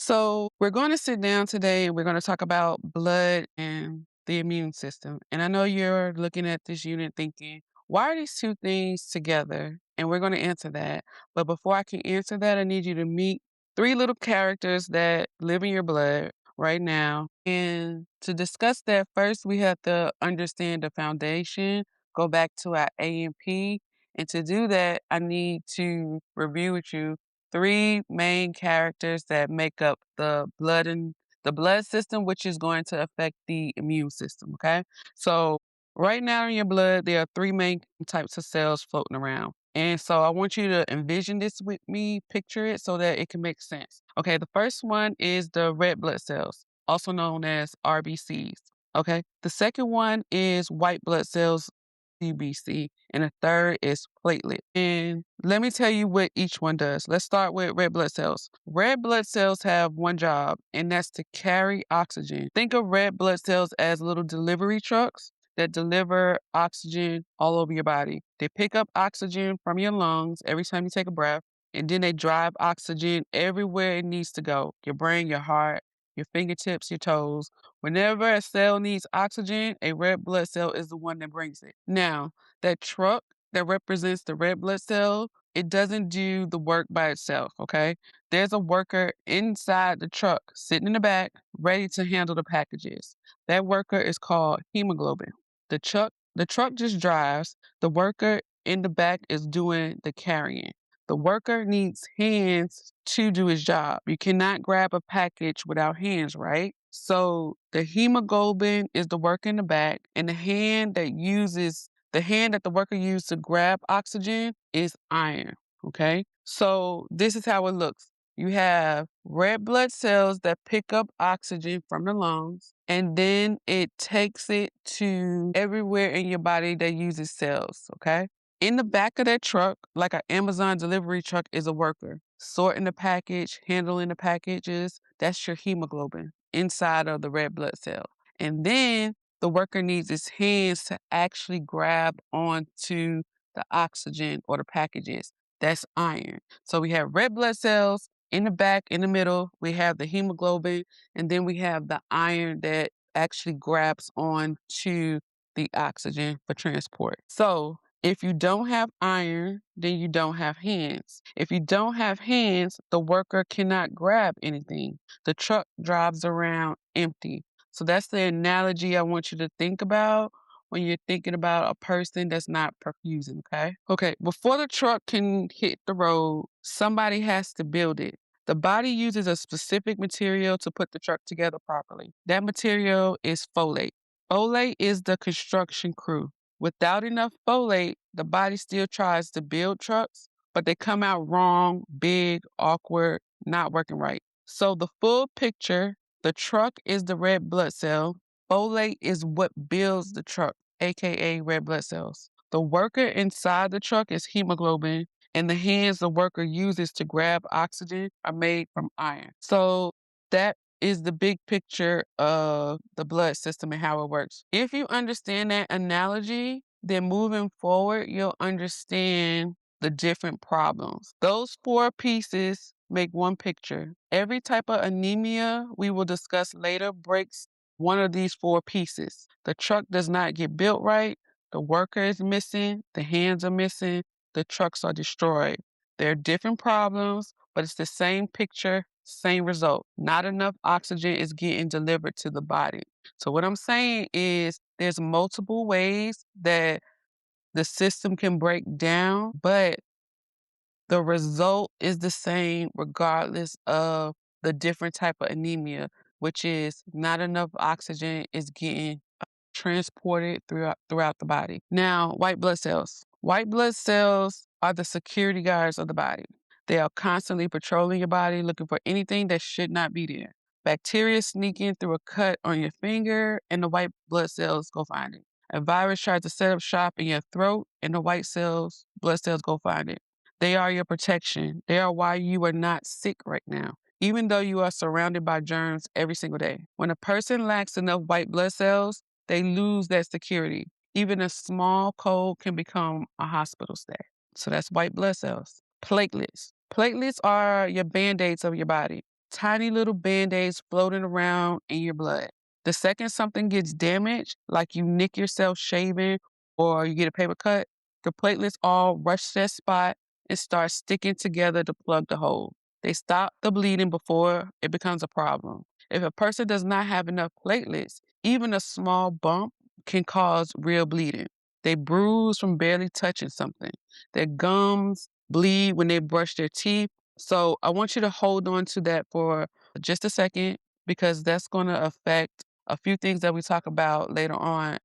So, we're going to sit down today and we're going to talk about blood and the immune system. And I know you're looking at this unit thinking, why are these two things together? And we're going to answer that. But before I can answer that, I need you to meet three little characters that live in your blood right now. And to discuss that, first, we have to understand the foundation, go back to our A&P. And to do that, I need to review with you three main characters that make up the blood system, which is going to affect the immune system. Okay. So right now in your blood, there are three main types of cells floating around. And so I want you to envision this with me, picture it so that it can make sense. Okay, the first one is the red blood cells, also known as RBCs. Okay, the second one is white blood cells, CBC, and the third is platelet. And let me tell you what each one does. Let's start with red blood cells. Red blood cells have one job, and that's to carry oxygen. Think of red blood cells as little delivery trucks that deliver oxygen all over your body. They pick up oxygen from your lungs every time you take a breath, and then they drive oxygen everywhere it needs to go. Your brain, your heart, your fingertips, your toes. Whenever a cell needs oxygen, a red blood cell is the one that brings it. Now, that truck that represents the red blood cell, it doesn't do the work by itself, okay? There's a worker inside the truck sitting in the back, ready to handle the packages. That worker is called hemoglobin. The truck just drives. The worker in the back is doing the carrying. The worker needs hands to do his job. You cannot grab a package without hands, right? So the hemoglobin is the worker in the back, and the hand that the worker used to grab oxygen is iron. Okay. So this is how it looks. You have red blood cells that pick up oxygen from the lungs, and then it takes it to everywhere in your body that uses cells. Okay. In the back of that truck, like an Amazon delivery truck, is a worker sorting the package, handling the packages. That's your hemoglobin inside of the red blood cell. And then the worker needs his hands to actually grab onto the oxygen or the packages. That's iron. So we have red blood cells in the back, in the middle. We have the hemoglobin, and then we have the iron that actually grabs on to the oxygen for transport. So if you don't have iron, then you don't have hands. If you don't have hands, the worker cannot grab anything. The truck drives around empty. So that's the analogy I want you to think about when you're thinking about a person that's not perfusing, okay? Okay, before the truck can hit the road, somebody has to build it. The body uses a specific material to put the truck together properly. That material is folate. Folate is the construction crew. Without enough folate, the body still tries to build trucks, but they come out wrong, big, awkward, not working right. So the full picture, the truck is the red blood cell. Folate is what builds the truck, aka red blood cells. The worker inside the truck is hemoglobin, and the hands the worker uses to grab oxygen are made from iron. So that is the big picture of the blood system and how it works. If you understand that analogy, then moving forward, you'll understand the different problems. Those four pieces make one picture. Every type of anemia we will discuss later breaks one of these four pieces. The truck does not get built right, the worker is missing, the hands are missing, the trucks are destroyed. They're different problems, but it's the same picture, same result. Not enough oxygen is getting delivered to the body. So what I'm saying is there's multiple ways that the system can break down, but the result is the same regardless of the different type of anemia, which is not enough oxygen is getting transported throughout the body. Now, white blood cells. White blood cells are the security guards of the body. They are constantly patrolling your body, looking for anything that should not be there. Bacteria sneak in through a cut on your finger, and the white blood cells go find it. A virus tries to set up shop in your throat, and the blood cells go find it. They are your protection. They are why you are not sick right now, even though you are surrounded by germs every single day. When a person lacks enough white blood cells, they lose that security. Even a small cold can become a hospital stay. So that's white blood cells. Platelets. Platelets are your band-aids of your body. tiny little band-aids floating around in your blood. The second something gets damaged, like you nick yourself shaving or you get a paper cut, the platelets all rush to that spot and start sticking together to plug the hole. They stop the bleeding before it becomes a problem. If a person does not have enough platelets, even a small bump can cause real bleeding. They bruise from barely touching something. Their gums bleed when they brush their teeth. So I want you to hold on to that for just a second because that's going to affect a few things that we talk about later on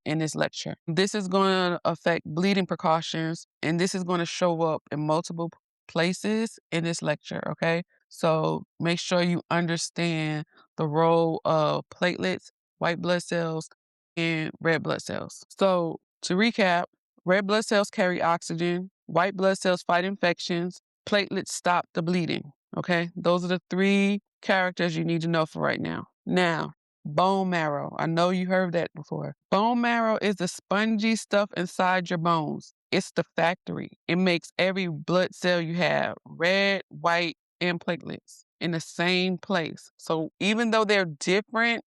in this lecture. This is going to affect bleeding precautions, and this is going to show up in multiple places in this lecture, okay? So make sure you understand the role of platelets, white blood cells, and red blood cells. So to recap, red blood cells carry oxygen, white blood cells fight infections, platelets stop the bleeding, okay? Those are the three characters you need to know for right now. Now, bone marrow. I know you heard that before. Bone marrow is the spongy stuff inside your bones. It's the factory. It makes every blood cell you have red, white, and platelets in the same place. So even though they're different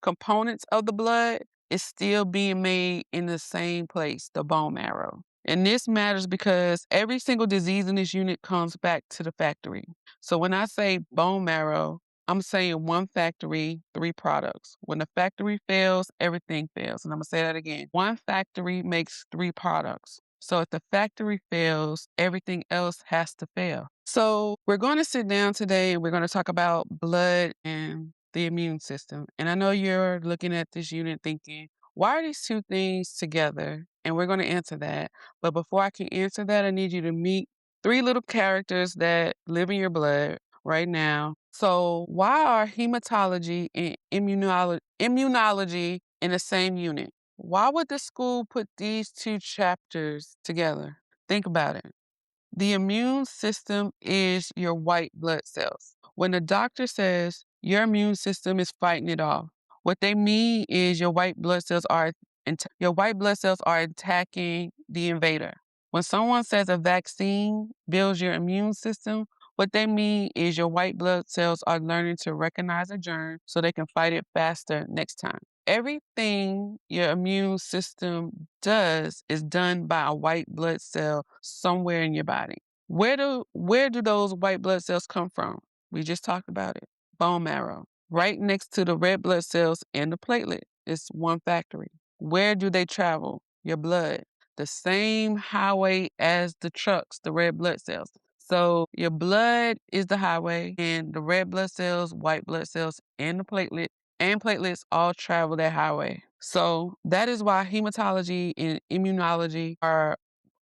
components of the blood, it's still being made in the same place, the bone marrow. And this matters because every single disease in this unit comes back to the factory. So when I say bone marrow, I'm saying one factory, three products. When the factory fails, everything fails. And I'm going to say that again. One factory makes three products. So if the factory fails, everything else has to fail. So we're going to sit down today and we're going to talk about blood and the immune system. And I know you're looking at this unit thinking, why are these two things together? And we're going to answer that. But before I can answer that, I need you to meet three little characters that live in your blood right now. So why are hematology and immunology in the same unit? Why would the school put these two chapters together? Think about it. The immune system is your white blood cells. When the doctor says your immune system is fighting it off, what they mean is your white blood cells are attacking the invader. When someone says a vaccine builds your immune system, what they mean is your white blood cells are learning to recognize a germ so they can fight it faster next time. Everything your immune system does is done by a white blood cell somewhere in your body. Where do those white blood cells come from? We just talked about it. Bone marrow. Right next to the red blood cells and the platelet. It's one factory. Where do they travel? Your blood. The same highway as the trucks, the red blood cells. So your blood is the highway, and the red blood cells, white blood cells, and the platelets all travel that highway. So that is why hematology and immunology are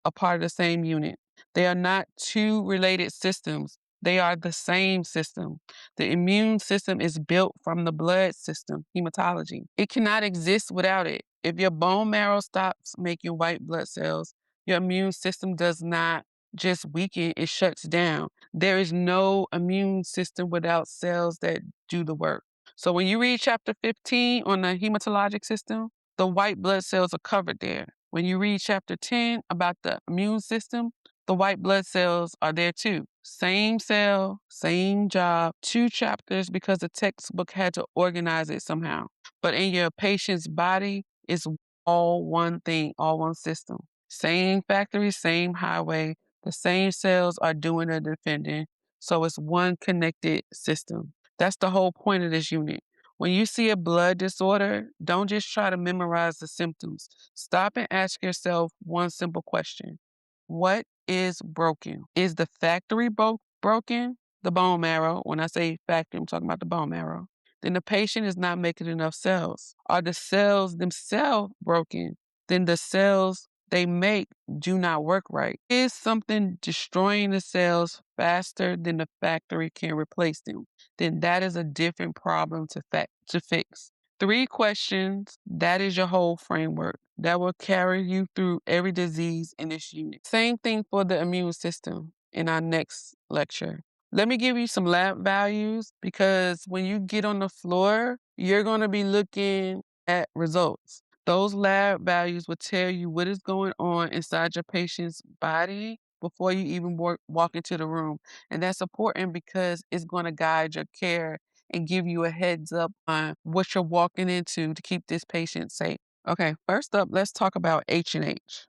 a part of the same unit. They are not two related systems. They are the same system. The immune system is built from the blood system, hematology. It cannot exist without it. If your bone marrow stops making white blood cells, your immune system does not just weaken, it shuts down. There is no immune system without cells that do the work. So when you read chapter 15 on the hematologic system, the white blood cells are covered there. When you read chapter 10 about the immune system, the white blood cells are there too. Same cell, same job, two chapters because the textbook had to organize it somehow. But in your patient's body, it's all one thing, all one system. Same factory, same highway. The same cells are doing the defending. So it's one connected system. That's the whole point of this unit. When you see a blood disorder, don't just try to memorize the symptoms. Stop and ask yourself one simple question. What is broken? Is the factory broken? The bone marrow. When I say factory, I'm talking about the bone marrow. Then the patient is not making enough cells. Are the cells themselves broken? Then the cells they make do not work right. Is something destroying the cells faster than the factory can replace them? Then that is a different problem to fix. Three questions, that is your whole framework. That will carry you through every disease in this unit. Same thing for the immune system in our next lecture. Let me give you some lab values because when you get on the floor, you're going to be looking at results. Those lab values will tell you what is going on inside your patient's body before you even walk into the room. And that's important because it's going to guide your care and give you a heads up on what you're walking into to keep this patient safe. Okay, first up, let's talk about H&H.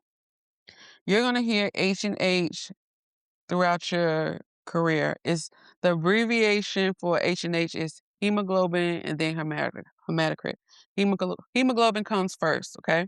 You're going to hear H&H throughout your career. Is the abbreviation for H&H is hemoglobin and then hematocrit. Hemoglobin comes first, okay?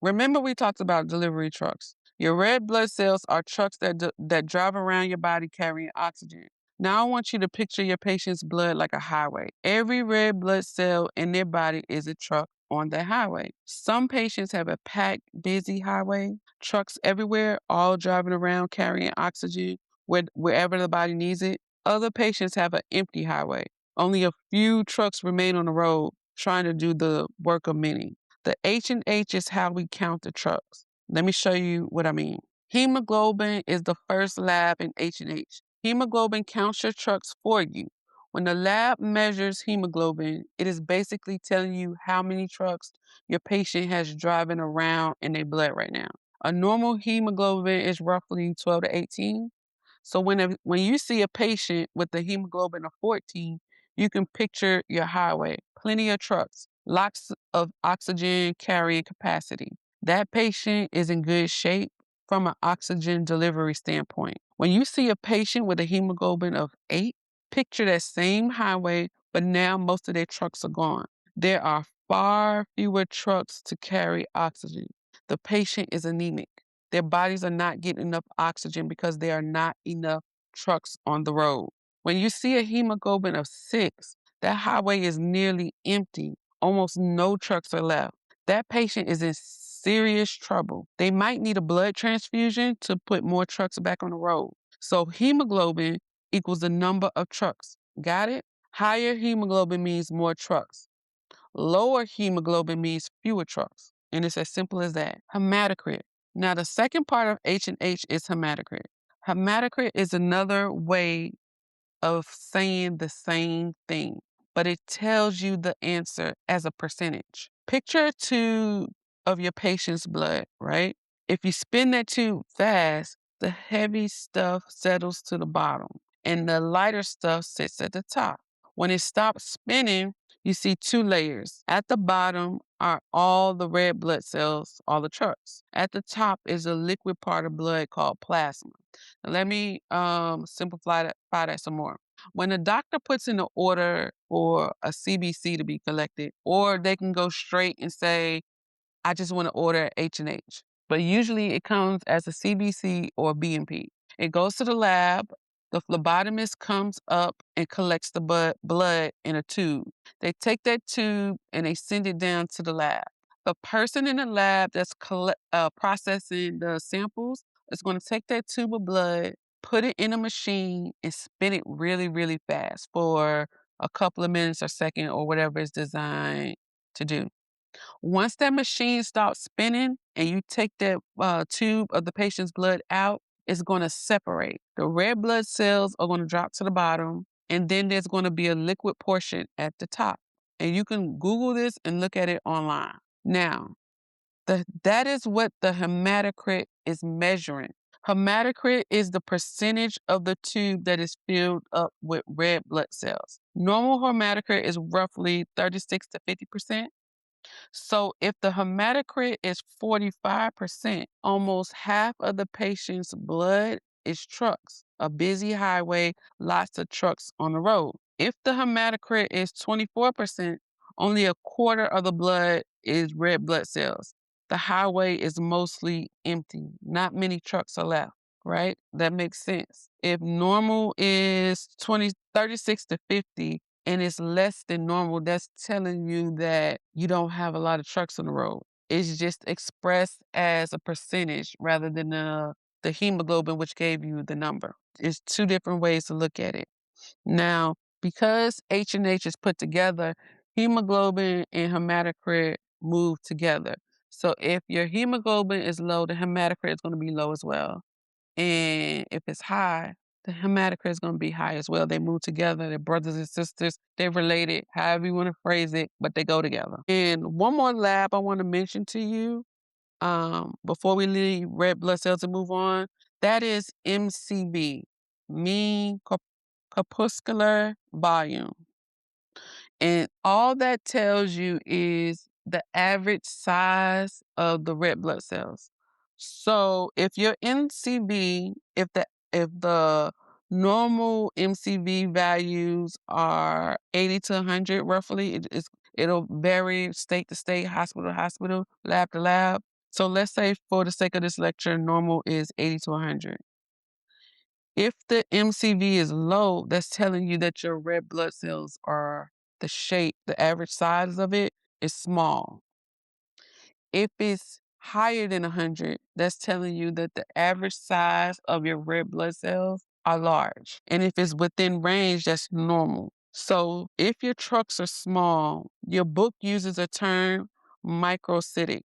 Remember we talked about delivery trucks. Your red blood cells are trucks that drive around your body carrying oxygen. Now I want you to picture your patient's blood like a highway. Every red blood cell in their body is a truck on that highway. Some patients have a packed, busy highway, trucks everywhere, all driving around carrying oxygen wherever the body needs it. Other patients have an empty highway. Only a few trucks remain on the road trying to do the work of many. The H&H is how we count the trucks. Let me show you what I mean. Hemoglobin is the first lab in H&H. Hemoglobin counts your trucks for you. When the lab measures hemoglobin, it is basically telling you how many trucks your patient has driving around in their blood right now. A normal hemoglobin is roughly 12 to 18. So when you see a patient with a hemoglobin of 14, you can picture your highway, plenty of trucks, lots of oxygen carrying capacity. That patient is in good shape from an oxygen delivery standpoint. When you see a patient with a hemoglobin of 8, picture that same highway, but now most of their trucks are gone. There are far fewer trucks to carry oxygen. The patient is anemic. Their bodies are not getting enough oxygen because there are not enough trucks on the road. When you see a hemoglobin of 6, that highway is nearly empty. Almost no trucks are left. That patient is in serious trouble. They might need a blood transfusion to put more trucks back on the road. So hemoglobin equals the number of trucks. Got it? Higher hemoglobin means more trucks. Lower hemoglobin means fewer trucks. And it's as simple as that. Hematocrit. Now, the second part of H&H is hematocrit. Hematocrit is another way of saying the same thing, but it tells you the answer as a percentage. Picture a tube of your patient's blood, right? If you spin that tube fast, the heavy stuff settles to the bottom and the lighter stuff sits at the top. When it stops spinning, you see 2 layers. At the bottom are all the red blood cells, all the trucks. At the top is a liquid part of blood called plasma. Now, let me simplify that some more. When a doctor puts in an order for a CBC to be collected, or they can go straight and say, I just want to order H&H. But usually it comes as a CBC or BMP. It goes to the lab. The phlebotomist comes up and collects the blood in a tube. They take that tube and they send it down to the lab. The person in the lab that's processing the samples is going to take that tube of blood, put it in a machine, and spin it really, really fast for a couple of minutes or second or whatever it's designed to do. Once that machine stops spinning and you take that tube of the patient's blood out, it's going to separate. The red blood cells are going to drop to the bottom, and then there's going to be a liquid portion at the top. And you can Google this and look at it online. Now, that is what the hematocrit is measuring. Hematocrit is the percentage of the tube that is filled up with red blood cells. Normal hematocrit is roughly 36 to 50%. So if the hematocrit is 45%, almost half of the patient's blood is trucks, a busy highway, lots of trucks on the road. If the hematocrit is 24%, only a quarter of the blood is red blood cells. The highway is mostly empty. Not many trucks are left, right? That makes sense. If normal is 36 to 50, and it's less than normal, that's telling you that you don't have a lot of trucks on the road. It's just expressed as a percentage rather than the hemoglobin, which gave you the number. It's 2 different ways to look at it. Now, because H&H is put together, hemoglobin and hematocrit move together. So if your hemoglobin is low, the hematocrit is going to be low as well. And if it's high, the hematocrit is going to be high as well. They move together. They're brothers and sisters. They're related, however you want to phrase it, but they go together. And one more lab I want to mention to you before we leave red blood cells and move on, that is MCV, mean corpuscular volume. And all that tells you is the average size of the red blood cells. So if your MCV, if the normal MCV values are 80 to 100 roughly, it'll vary state to state, hospital to hospital, lab to lab. So let's say for the sake of this lecture, normal is 80 to 100. If the MCV is low, that's telling you that your red blood cells are the average size of it is small. If it's higher than 100, that's telling you that the average size of your red blood cells are large. And if it's within range, that's normal. So if your trucks are small, your book uses a term microcytic.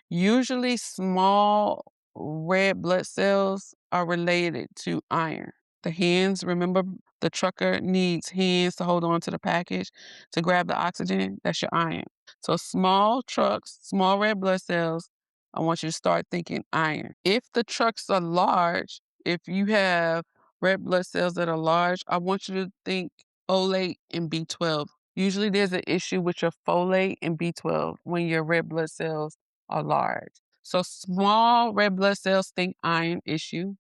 Usually small red blood cells are related to iron. The hands, remember the trucker needs hands to hold on to the package to grab the oxygen? That's your iron. So small trucks, small red blood cells, I want you to start thinking iron. If the trucks are large, if you have red blood cells that are large, I want you to think folate and B12. Usually there's an issue with your folate and B12 when your red blood cells are large. So small red blood cells think iron issue.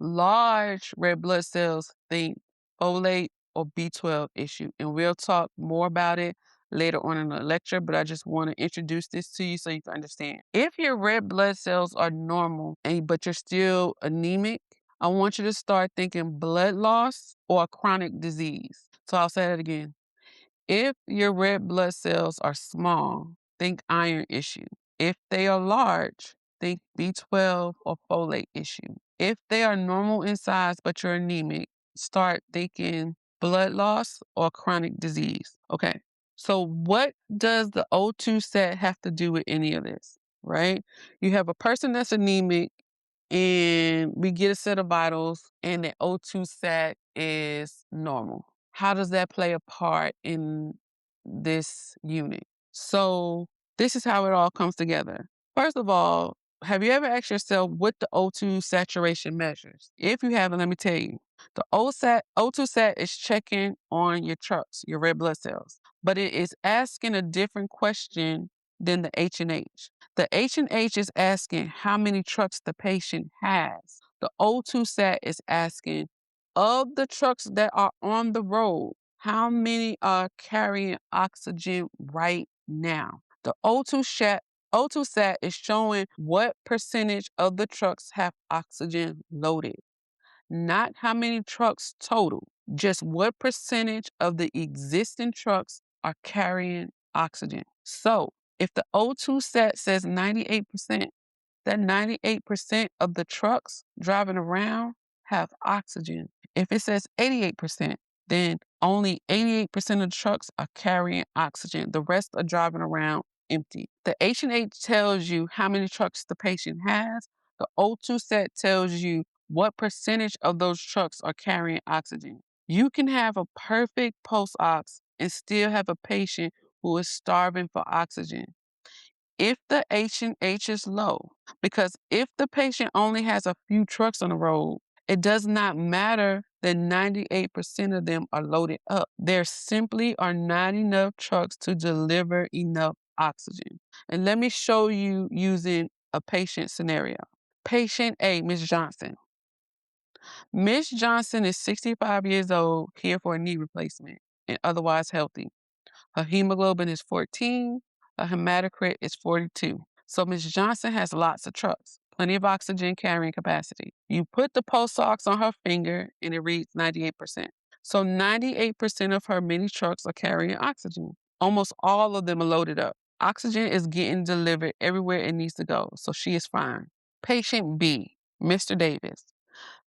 Large red blood cells think folate or B12 issue. And we'll talk more about it later on in the lecture, but I just want to introduce this to you so you can understand. If your red blood cells are normal but you're still anemic, I want you to start thinking blood loss or a chronic disease. So I'll say that again. If your red blood cells are small, think iron issue. If they are large, think B12 or folate issue. If they are normal in size but you're anemic, start thinking blood loss or chronic disease. Okay, so what does the O2 set have to do with any of this, right? You have a person that's anemic and we get a set of vitals and the O2 set is normal. How does that play a part in this unit? So this is how it all comes together. First of all, have you ever asked yourself what the O2 saturation measures? If you haven't, let me tell you. The O2 set is checking on your trucks, your red blood cells, but it is asking a different question than the H&H. The H&H is asking how many trucks the patient has. The O2 set is asking, of the trucks that are on the road, how many are carrying oxygen right now? The O2 set is showing what percentage of the trucks have oxygen loaded, not how many trucks total, just what percentage of the existing trucks are carrying oxygen. So if the O2 set says 98%, that 98% of the trucks driving around have oxygen. If it says 88%, then only 88% of the trucks are carrying oxygen. The rest are driving around empty. The H&H tells you how many trucks the patient has. The O2 set tells you what percentage of those trucks are carrying oxygen. You can have a perfect post-ox and still have a patient who is starving for oxygen if the H&H is low. Because if the patient only has a few trucks on the road, it does not matter that 98% of them are loaded up. There simply are not enough trucks to deliver enough oxygen. And let me show you using a patient scenario. Patient A, Ms. Johnson. Ms. Johnson is 65 years old, here for a knee replacement, and otherwise healthy. Her hemoglobin is 14. Her hematocrit is 42. So Ms. Johnson has lots of trucks, plenty of oxygen carrying capacity. You put the pulse ox on her finger and it reads 98%. So 98% of her mini trucks are carrying oxygen. Almost all of them are loaded up. Oxygen is getting delivered everywhere it needs to go, so she is fine. Patient B, Mr. Davis.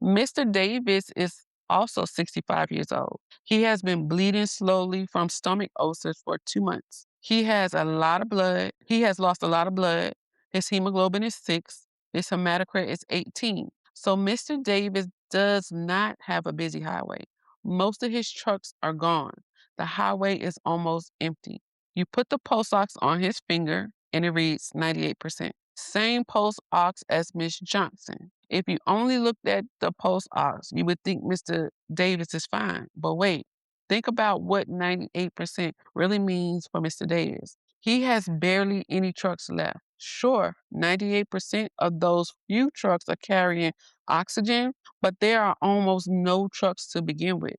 Mr. Davis is also 65 years old. He has been bleeding slowly from stomach ulcers for 2 months. He has a lot of blood. He has lost a lot of blood. His hemoglobin is 6. His hematocrit is 18. So Mr. Davis does not have a busy highway. Most of his trucks are gone. The highway is almost empty. You put the pulse ox on his finger and it reads 98%. Same pulse ox as Miss Johnson. If you only looked at the pulse ox, you would think Mr. Davis is fine. But wait, think about what 98% really means for Mr. Davis. He has barely any trucks left. Sure, 98% of those few trucks are carrying oxygen, but there are almost no trucks to begin with.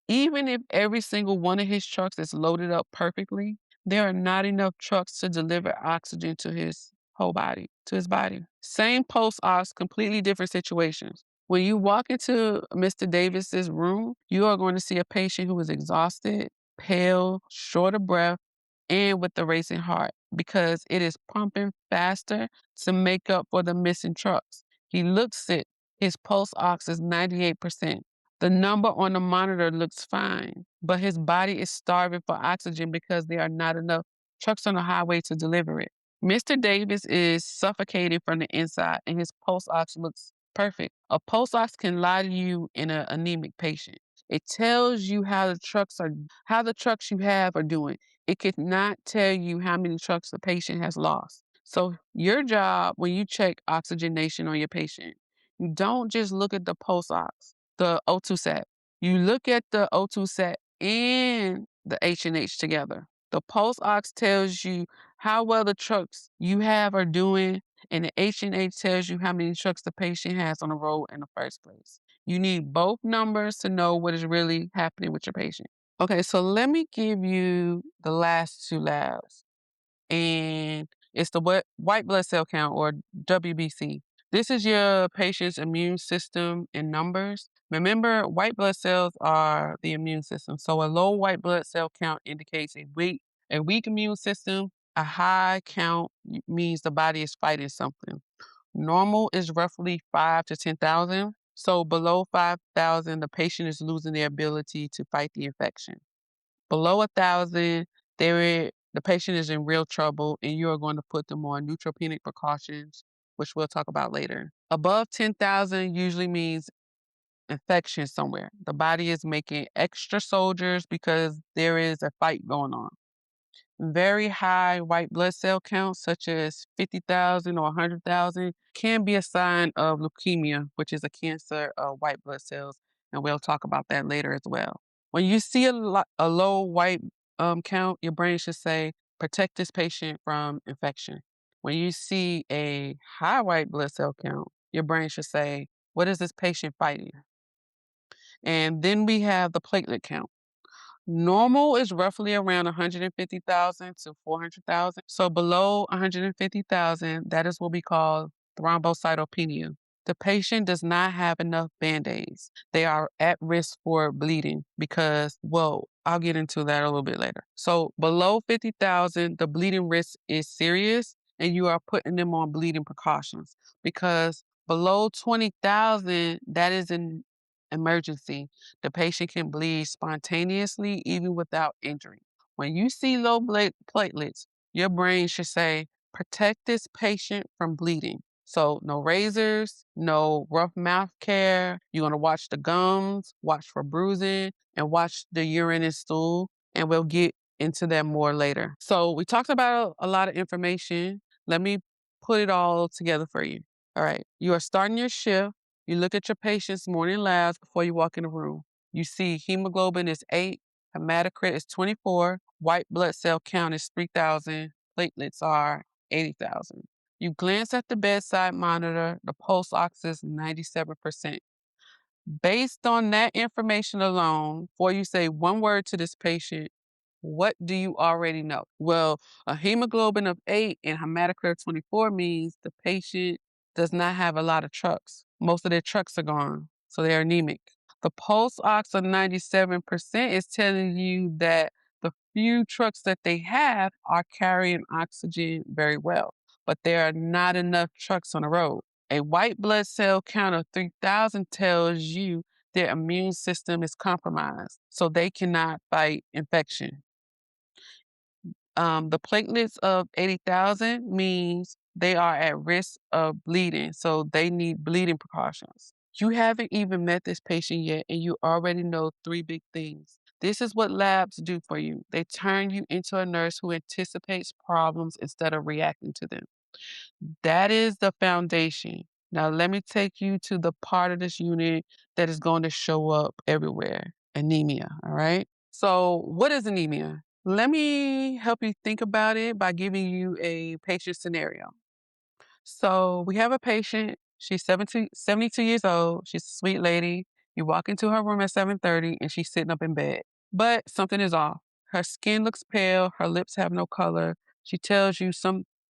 Even if every single one of his trucks is loaded up perfectly, there are not enough trucks to deliver oxygen to his whole body, to his body. Same post ops, completely different situations. When you walk into Mr. Davis's room, you are going to see a patient who is exhausted, pale, short of breath, and with a racing heart because it is pumping faster to make up for the missing trucks. He looks sick. His pulse ox is 98%. The number on the monitor looks fine, but his body is starving for oxygen because there are not enough trucks on the highway to deliver it. Mr. Davis is suffocating from the inside, and his pulse ox looks perfect. A pulse ox can lie to you in an anemic patient. It tells you how the trucks you have are doing. It cannot tell you how many trucks the patient has lost. So your job when you check oxygenation on your patient, you don't just look at the pulse ox, the O2 set. You look at the O2 set and the H&H together. The pulse ox tells you how well the trucks you have are doing, and the H&H tells you how many trucks the patient has on the road in the first place. You need both numbers to know what is really happening with your patient. Okay, so let me give you the last two labs, and it's the white blood cell count or WBC. This is your patient's immune system in numbers. Remember, white blood cells are the immune system. So a low white blood cell count indicates a weak immune system. A high count means the body is fighting something. Normal is roughly 5 to 10,000. So below 5,000, the patient is losing their ability to fight the infection. Below 1,000, the patient is in real trouble, and you are going to put them on neutropenic precautions, which we'll talk about later. Above 10,000 usually means infection somewhere. The body is making extra soldiers because there is a fight going on. Very high white blood cell counts, such as 50,000 or 100,000, can be a sign of leukemia, which is a cancer of white blood cells, and we'll talk about that later as well. When you see a low white count, your brain should say, protect this patient from infection. When you see a high white blood cell count, your brain should say, what is this patient fighting? And then we have the platelet count. Normal is roughly around 150,000 to 400,000. So below 150,000, that is what we call thrombocytopenia. The patient does not have enough band-aids. They are at risk for bleeding because, well, I'll get into that a little bit later. So below 50,000, the bleeding risk is serious and you are putting them on bleeding precautions because below 20,000, that is an emergency. The patient can bleed spontaneously even without injury. When you see low platelets, your brain should say, protect this patient from bleeding. So no razors, no rough mouth care. You're going to watch the gums, watch for bruising, and watch the urine and stool. And we'll get into that more later. So we talked about a lot of information. Let me put it all together for you. All right. You are starting your shift. You look at your patient's morning labs before you walk in the room. You see hemoglobin is 8, hematocrit is 24, white blood cell count is 3,000, platelets are 80,000. You glance at the bedside monitor, the pulse ox is 97%. Based on that information alone, before you say one word to this patient, what do you already know? Well, a hemoglobin of 8 and hematocrit of 24 means the patient does not have a lot of trucks. Most of their trucks are gone, so they're anemic. The pulse ox of 97% is telling you that the few trucks that they have are carrying oxygen very well, but there are not enough trucks on the road. A white blood cell count of 3,000 tells you their immune system is compromised, so they cannot fight infection. The platelets of 80,000 means they are at risk of bleeding, so they need bleeding precautions. You haven't even met this patient yet, and you already know three big things. This is what labs do for you. They turn you into a nurse who anticipates problems instead of reacting to them. That is the foundation. Now, let me take you to the part of this unit that is going to show up everywhere, anemia. All right. So, what is anemia? Let me help you think about it by giving you a patient scenario. So we have a patient. She's 72 years old. She's a sweet lady. You walk into her room at 7:30 and she's sitting up in bed. But something is off. Her skin looks pale. Her lips have no color. She tells you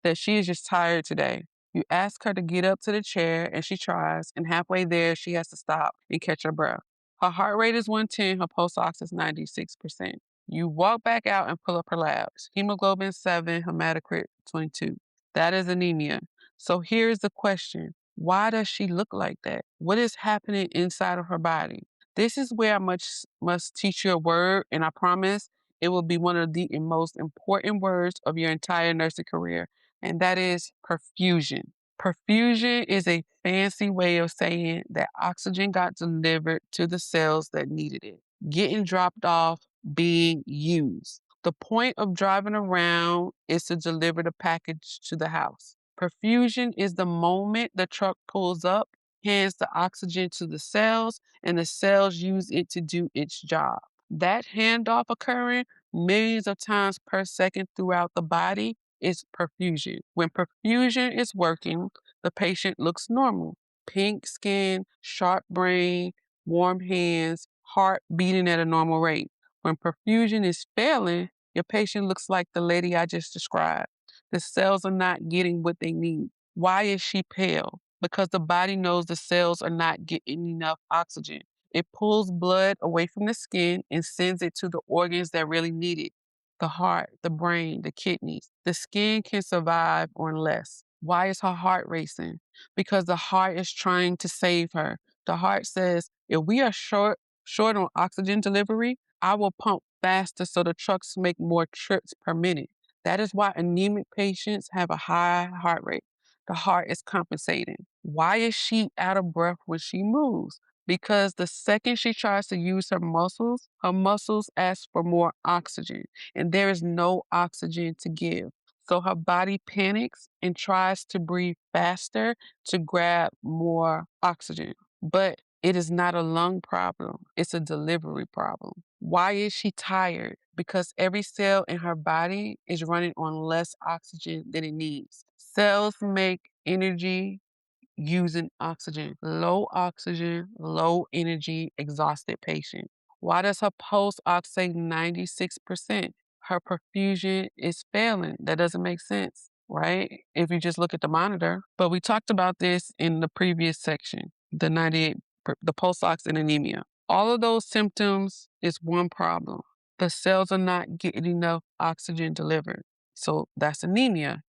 that she is just tired today. You ask her to get up to the chair and she tries. And halfway there, she has to stop and catch her breath. Her heart rate is 110. Her pulse ox is 96%. You walk back out and pull up her labs. Hemoglobin 7, hematocrit 22. That is anemia. So here's the question. Why does she look like that? What is happening inside of her body? This is where I must teach you a word, and I promise it will be one of the most important words of your entire nursing career, and that is perfusion. Perfusion is a fancy way of saying that oxygen got delivered to the cells that needed it, getting dropped off, being used. The point of driving around is to deliver the package to the house. Perfusion is the moment the truck pulls up, hands the oxygen to the cells, and the cells use it to do its job. That handoff occurring millions of times per second throughout the body is perfusion. When perfusion is working, the patient looks normal. Pink skin, sharp brain, warm hands, heart beating at a normal rate. When perfusion is failing, your patient looks like the lady I just described. The cells are not getting what they need. Why is she pale? Because the body knows the cells are not getting enough oxygen. It pulls blood away from the skin and sends it to the organs that really need it. The heart, the brain, the kidneys. The skin can survive on less. Why is her heart racing? Because the heart is trying to save her. The heart says, if we are short on oxygen delivery, I will pump faster so the trucks make more trips per minute. That is why anemic patients have a high heart rate. The heart is compensating. Why is she out of breath when she moves? Because the second she tries to use her muscles ask for more oxygen, and there is no oxygen to give. So her body panics and tries to breathe faster to grab more oxygen. But it is not a lung problem, it's a delivery problem. Why is she tired? Because every cell in her body is running on less oxygen than it needs. Cells make energy using oxygen, low energy, exhausted patient. Why does her pulse ox say 96%? Her perfusion is failing. That doesn't make sense, right? If you just look at the monitor. But we talked about this in the previous section, the 98, the pulse ox and anemia. All of those symptoms is one problem. The cells are not getting enough oxygen delivered. So that's anemia.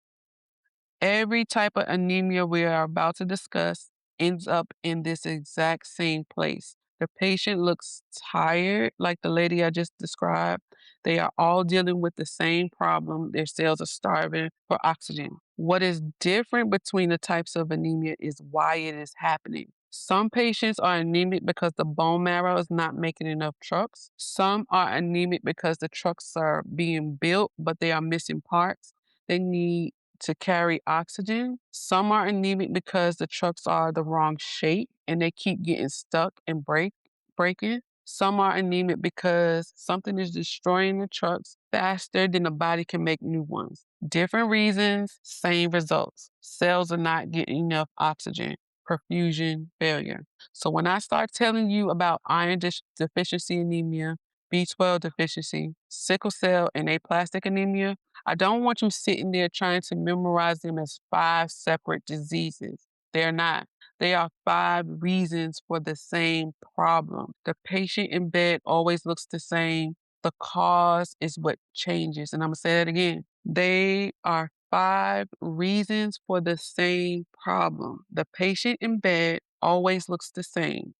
Every type of anemia we are about to discuss ends up in this exact same place. The patient looks tired, like the lady I just described. They are all dealing with the same problem. Their cells are starving for oxygen. What is different between the types of anemia is why it is happening. Some patients are anemic because the bone marrow is not making enough trucks. Some are anemic because the trucks are being built, but they are missing parts. They need to carry oxygen. Some are anemic because the trucks are the wrong shape and they keep getting stuck and breaking. Some are anemic because something is destroying the trucks faster than the body can make new ones. Different reasons, same results. Cells are not getting enough oxygen. Perfusion failure. So when I start telling you about iron deficiency anemia, B12 deficiency, sickle cell, and aplastic anemia, I don't want you sitting there trying to memorize them as 5 separate diseases. They're not. They are 5 reasons for the same problem. The patient in bed always looks the same. The cause is what changes. And I'm going to say that again. They are 5 reasons for the same problem. The patient in bed always looks the same.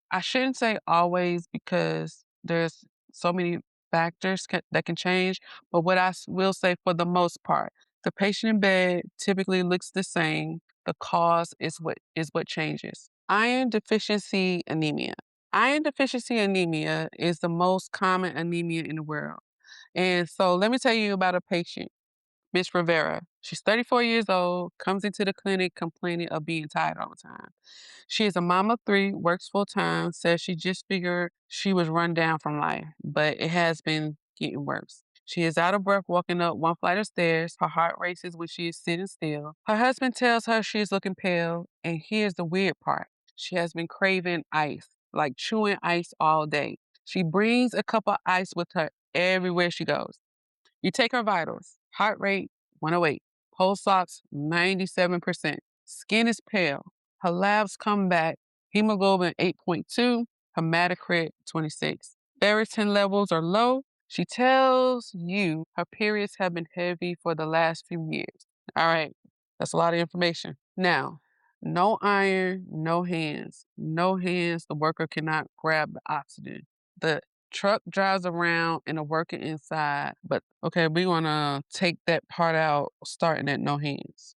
I shouldn't say always because there's so many factors that can change, but what will say for the most part, the patient in bed typically looks the same. The cause is what changes. Iron deficiency anemia. Iron deficiency anemia is the most common anemia in the world. And so let me tell you about a patient, Miss Rivera. She's 34 years old, comes into the clinic complaining of being tired all the time. She is a mom of three, works full time, says she just figured she was run down from life, but it has been getting worse. She is out of breath walking up one flight of stairs. Her heart races when she is sitting still. Her husband tells her she is looking pale, and here's the weird part. She has been craving ice, like chewing ice all day. She brings a cup of ice with her everywhere she goes. You take her vitals, heart rate 108, pulse ox 97%, skin is pale, her labs come back, hemoglobin 8.2, hematocrit 26. Ferritin levels are low. She tells you her periods have been heavy for the last few years. All right, that's a lot of information. Now, no iron, no hands. No hands, the worker cannot grab the oxygen. The truck drives around and a worker inside. But okay, we want to take that part out, starting at no hands.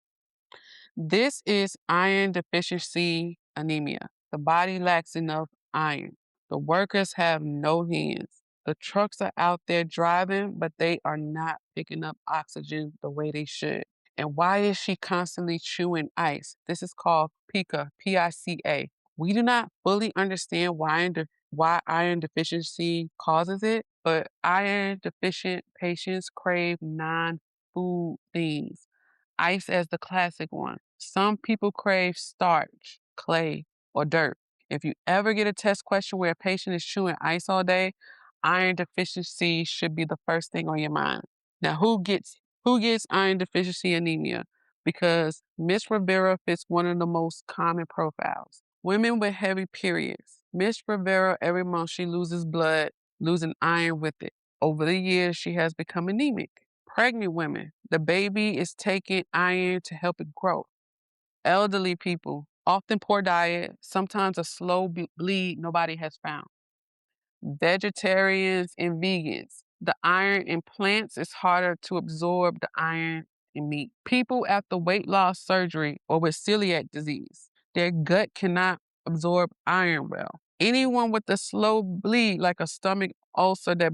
This is iron deficiency anemia. The body lacks enough iron. The workers have no hands. The trucks are out there driving, but they are not picking up oxygen the way they should. And why is she constantly chewing ice? This is called PICA, PICA. We do not fully understand why iron deficiency causes it, but iron deficient patients crave non-food things. Ice as the classic one. Some people crave starch, clay, or dirt. If you ever get a test question where a patient is chewing ice all day, iron deficiency should be the first thing on your mind. Now, who gets iron deficiency anemia? Because Miss Rivera fits one of the most common profiles. Women with heavy periods. Miss Rivera, every month she loses blood, losing iron with it. Over the years, she has become anemic. Pregnant women, the baby is taking iron to help it grow. Elderly people, often poor diet, sometimes a slow bleed nobody has found. Vegetarians and vegans, the iron in plants is harder to absorb the iron in meat. People after weight loss surgery or with celiac disease, their gut cannot absorb iron well. Anyone with a slow bleed, like a stomach ulcer that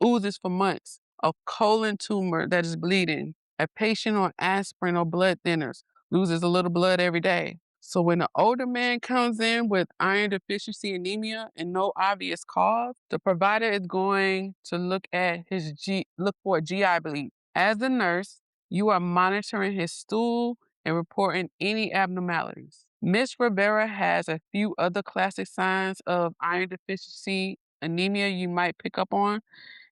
oozes for months, a colon tumor that is bleeding, a patient on aspirin or blood thinners loses a little blood every day. So when an older man comes in with iron deficiency anemia and no obvious cause, the provider is going to look for a GI bleed. As a nurse, you are monitoring his stool and reporting any abnormalities. Miss Rivera has a few other classic signs of iron deficiency anemia you might pick up on.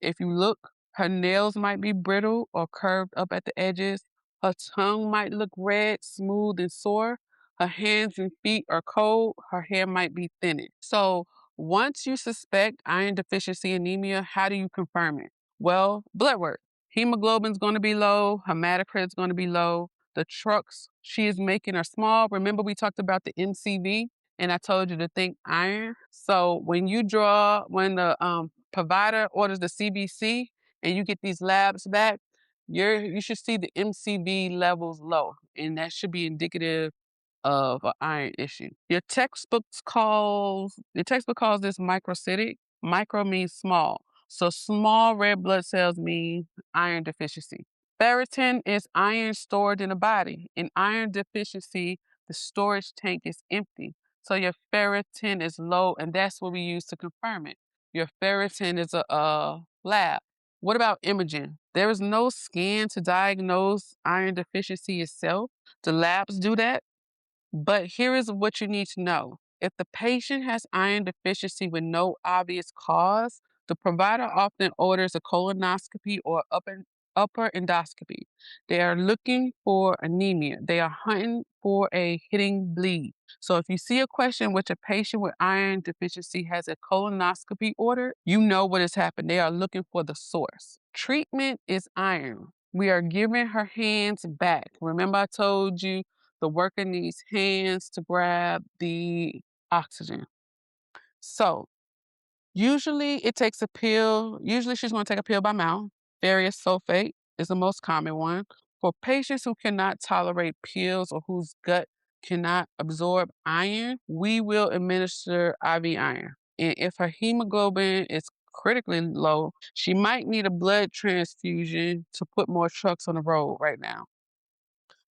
If you look, her nails might be brittle or curved up at the edges. Her tongue might look red, smooth, and sore. Her hands and feet are cold. Her hair might be thinning. So once you suspect iron deficiency anemia, how do you confirm it? Well, blood work. Hemoglobin's going to be low. Hematocrit's going to be low. The trucks she is making are small. Remember we talked about the MCV and I told you to think iron. So when the provider orders the CBC and you get these labs back, you should see the MCV levels low, and that should be indicative of an iron issue. Your textbook calls this microcytic. Micro means small. So small red blood cells mean iron deficiency. Ferritin is iron stored in the body. In iron deficiency, the storage tank is empty. So your ferritin is low, and that's what we use to confirm it. Your ferritin is a lab. What about imaging? There is no scan to diagnose iron deficiency itself. The labs do that. But here is what you need to know. If the patient has iron deficiency with no obvious cause, the provider often orders a colonoscopy or upper endoscopy. They are looking for anemia. They are hunting for a hidden bleed. So if you see a question which a patient with iron deficiency has a colonoscopy order, you know what has happened. They are looking for the source. Treatment is iron. We are giving her hands back. Remember I told you the worker needs hands to grab the oxygen. So usually it takes a pill. Usually she's going to take a pill by mouth. Ferrous sulfate is the most common one. For patients who cannot tolerate pills or whose gut cannot absorb iron, we will administer IV iron. And if her hemoglobin is critically low, she might need a blood transfusion to put more trucks on the road right now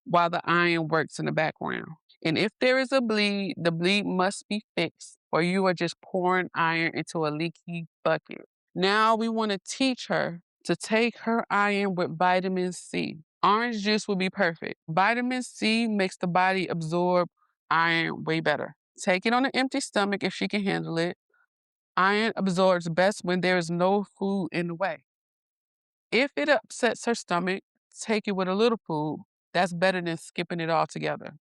while the iron works in the background. And if there is a bleed, the bleed must be fixed, or you are just pouring iron into a leaky bucket. Now we want to teach her to take her iron with vitamin C. Orange juice will be perfect. Vitamin C makes the body absorb iron way better. Take it on an empty stomach if she can handle it. Iron absorbs best when there is no food in the way. If it upsets her stomach, take it with a little food. That's better than skipping it altogether.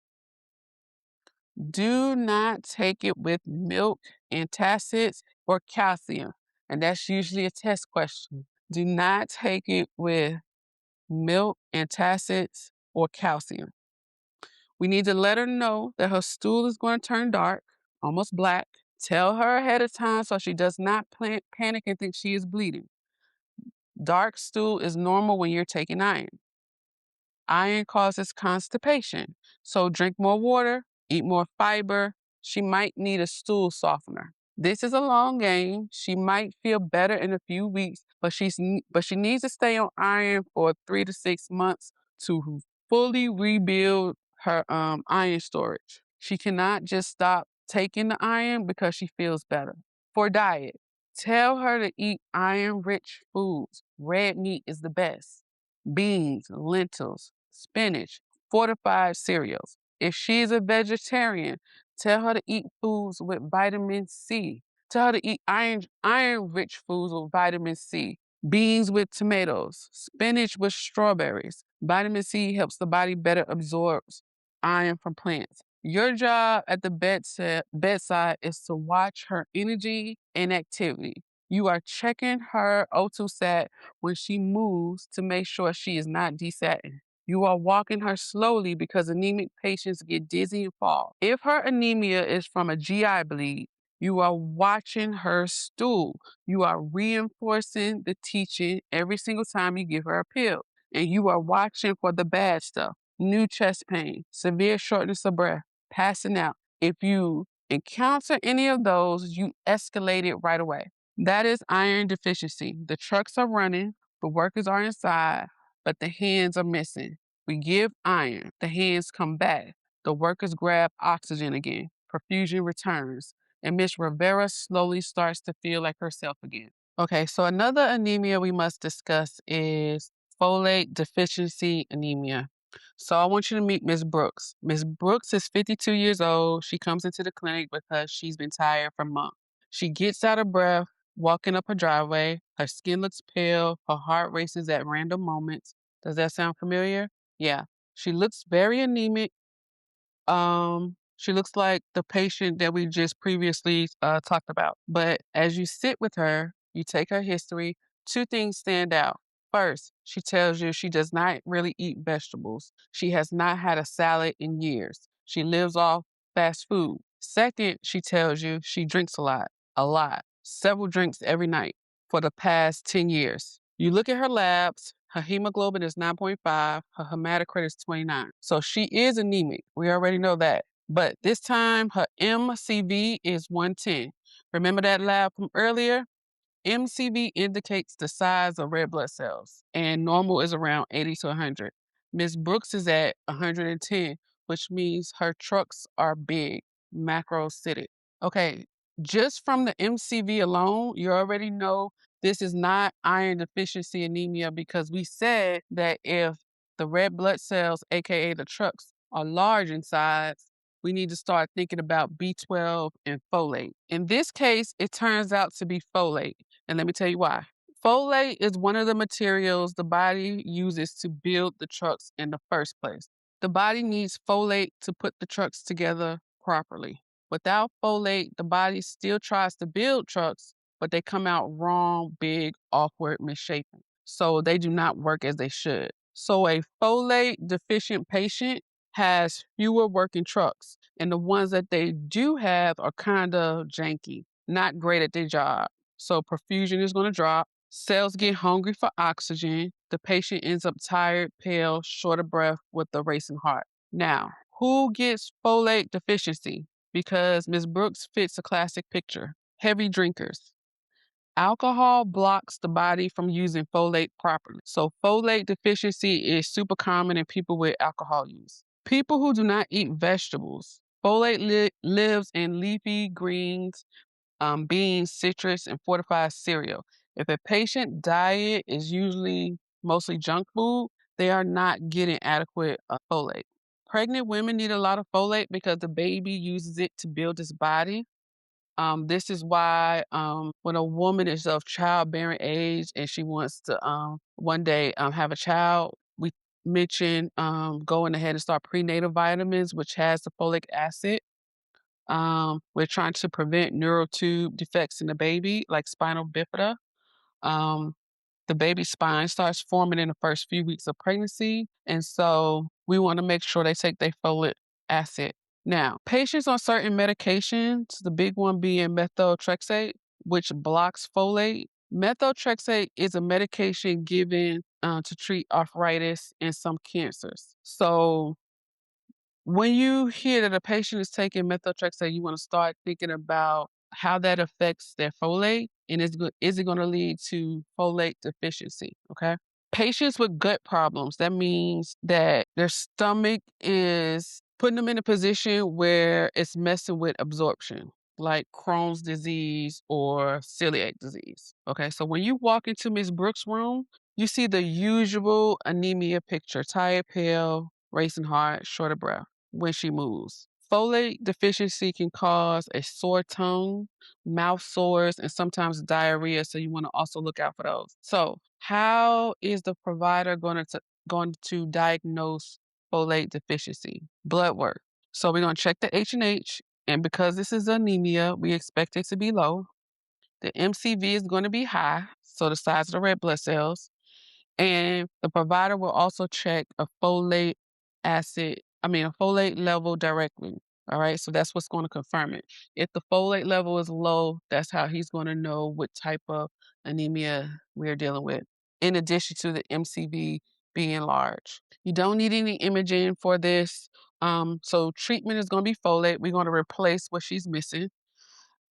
Do not take it with milk, antacids, or calcium. And that's usually a test question. Do not take it with milk, antacids, or calcium. We need to let her know that her stool is going to turn dark, almost black. Tell her ahead of time so she does not panic and think she is bleeding. Dark stool is normal when you're taking iron. Iron causes constipation, so drink more water, eat more fiber. She might need a stool softener. This is a long game. She might feel better in a few weeks, but she needs to stay on iron for 3 to 6 months to fully rebuild her iron storage. She cannot just stop taking the iron because she feels better. For diet, tell her to eat iron-rich foods. Red meat is the best. Beans, lentils, spinach, fortified cereals. If she's a vegetarian, tell her to eat foods with vitamin C. Tell her to eat iron-rich foods with vitamin C. Beans with tomatoes, spinach with strawberries. Vitamin C helps the body better absorb iron from plants. Your job at the bedside is to watch her energy and activity. You are checking her O2 sat when she moves to make sure she is not desatting. You are walking her slowly because anemic patients get dizzy and fall. If her anemia is from a GI bleed, you are watching her stool. You are reinforcing the teaching every single time you give her a pill. And you are watching for the bad stuff. New chest pain, severe shortness of breath, passing out. If you encounter any of those, you escalate it right away. That is iron deficiency. The trucks are running, the workers are inside, but the hands are missing. We give iron, the hands come back, the workers grab oxygen again, perfusion returns, and Miss Rivera slowly starts to feel like herself again. Okay, so another anemia we must discuss is folate deficiency anemia. So I want you to meet Miss Brooks. Miss Brooks is 52 years old. She comes into the clinic because she's been tired for months. She gets out of breath walking up her driveway. Her skin looks pale. Her heart races at random moments. Does that sound familiar? Yeah. She looks very anemic. She looks like the patient that we just previously talked about. But as you sit with her, you take her history, two things stand out. First, she tells you she does not really eat vegetables. She has not had a salad in years. She lives off fast food. Second, she tells you she drinks a lot, several drinks every night for the past 10 years. You look at her labs, her hemoglobin is 9.5, her hematocrit is 29. So she is anemic. We already know that. But this time her MCV is 110. Remember that lab from earlier? MCV indicates the size of red blood cells, and normal is around 80 to 100. Ms. Brooks is at 110, which means her trucks are big, macrocytic. Okay, just from the MCV alone, you already know this is not iron deficiency anemia because we said that if the red blood cells, aka the trucks, are large in size, we need to start thinking about B12 and folate. In this case, it turns out to be folate. And let me tell you why. Folate is one of the materials the body uses to build the trucks in the first place. The body needs folate to put the trucks together properly. Without folate, the body still tries to build trucks, but they come out wrong, big, awkward, misshapen. So they do not work as they should. So a folate deficient patient has fewer working trucks, and the ones that they do have are kind of janky, not great at their job. So perfusion is going to drop. Cells get hungry for oxygen. The patient ends up tired, pale, short of breath with a racing heart. Now, Who gets folate deficiency? Because Ms. Brooks fits a classic picture. Heavy drinkers. Alcohol blocks the body from using folate properly. So folate deficiency is super common in people with alcohol use. People who do not eat vegetables. Folate lives in leafy greens, beans, citrus, and fortified cereal. If a patient diet is usually mostly junk food, they are not getting adequate folate. Pregnant women need a lot of folate because the baby uses it to build its body. This is why when a woman is of childbearing age and she wants to one day have a child, we mention going ahead and start prenatal vitamins, which has the folic acid. We're trying to prevent neural tube defects in the baby, like spinal bifida. Um, the baby's spine starts forming in the first few weeks of pregnancy. And so we want to make sure they take their folic acid. Now, patients on certain medications, the big one being methotrexate, which blocks folate. Methotrexate is a medication given to treat arthritis and some cancers. So when you hear that a patient is taking methotrexate, you want to start thinking about how that affects their folate and is it going to lead to folate deficiency? Okay. Patients with gut problems, that means that their stomach is putting them in a position where it's messing with absorption, like Crohn's disease or celiac disease. Okay. So when you walk into Ms. Brooks' room, you see the usual anemia picture: tired, pale, racing heart, short of breath when she moves. Folate deficiency can cause a sore tongue, mouth sores, and sometimes diarrhea. So you want to also look out for those. So how is the provider going to diagnose folate deficiency? Blood work. So we're going to check the H&H, and because this is anemia, we expect it to be low. The MCV is going to be high, so the size of the red blood cells. And the provider will also check a folate level directly. All right. So that's what's going to confirm it. If the folate level is low, that's how he's going to know what type of anemia we're dealing with, in addition to the MCV being large. You don't need any imaging for this. So treatment is going to be folate. We're going to replace what she's missing,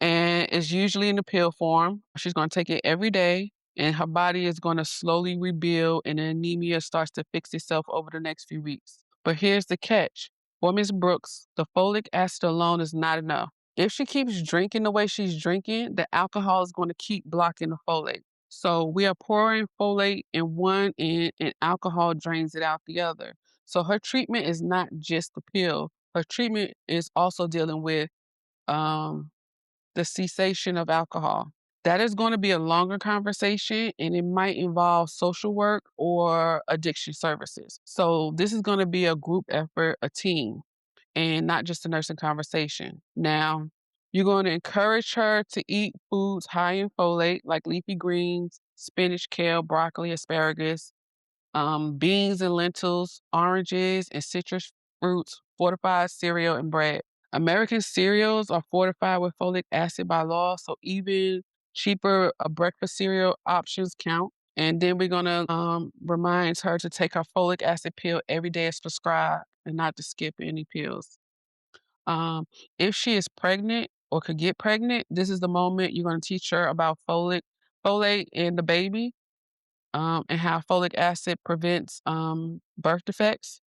and it's usually in the pill form. She's going to take it every day, and her body is going to slowly rebuild, and the anemia starts to fix itself over the next few weeks. But here's the catch. For Ms. Brooks, the folic acid alone is not enough. If she keeps drinking the way she's drinking, the alcohol is going to keep blocking the folate. So we are pouring folate in one end and alcohol drains it out the other. So her treatment is not just the pill. Her treatment is also dealing with the cessation of alcohol. That is going to be a longer conversation, and it might involve social work or addiction services. So this is going to be a group effort, a team, and not just a nursing conversation. Now, you're going to encourage her to eat foods high in folate, like leafy greens, spinach, kale, broccoli, asparagus, beans and lentils, oranges and citrus fruits, fortified cereal, and bread. American cereals are fortified with folic acid by law, so even cheaper breakfast cereal options count. And then we're going to remind her to take her folic acid pill every day as prescribed and not to skip any pills. Um, if she is pregnant or could get pregnant, this is the moment you're going to teach her about folate in the baby, and how folic acid prevents birth defects.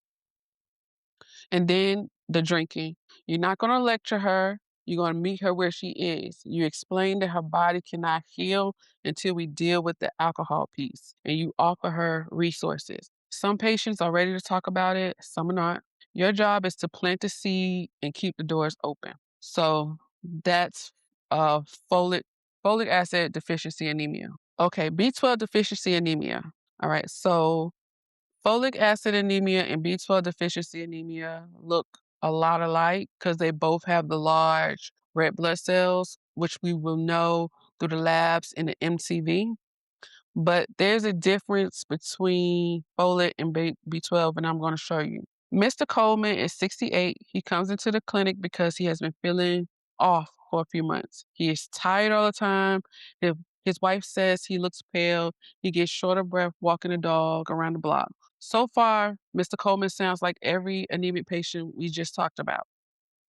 And then the drinking. You're not going to lecture her. You're going to meet her where she is. You explain that her body cannot heal until we deal with the alcohol piece, and you offer her resources. Some patients are ready to talk about it, some are not. Your job is to plant the seed and keep the doors open. So that's folic acid deficiency anemia. Okay, B12 deficiency anemia. All right, so folic acid anemia and B12 deficiency anemia look a lot alike because they both have the large red blood cells, which we will know through the labs in the MCV. But there's a difference between folate and B12, and I'm going to show you. Mr. Coleman is 68. He comes into the clinic because he has been feeling off for a few months. He is tired all the time. His His wife says he looks pale. He gets short of breath walking the dog around the block. So far, Mr. Coleman sounds like every anemic patient we just talked about.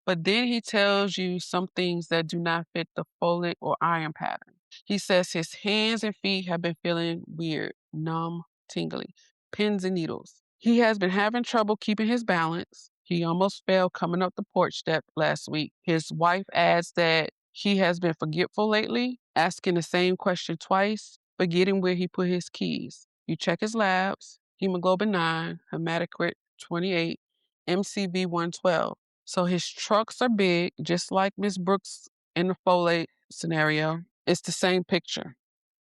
But then he tells you some things that do not fit the folate or iron pattern. He says his hands and feet have been feeling weird, numb, tingly, pins and needles. He has been having trouble keeping his balance. He almost fell coming up the porch step last week. His wife adds that he has been forgetful lately, asking the same question twice, forgetting where he put his keys. You check his labs, hemoglobin 9, hematocrit 28, MCV 112. So his trucks are big, just like Miss Brooks in the folate scenario. It's the same picture.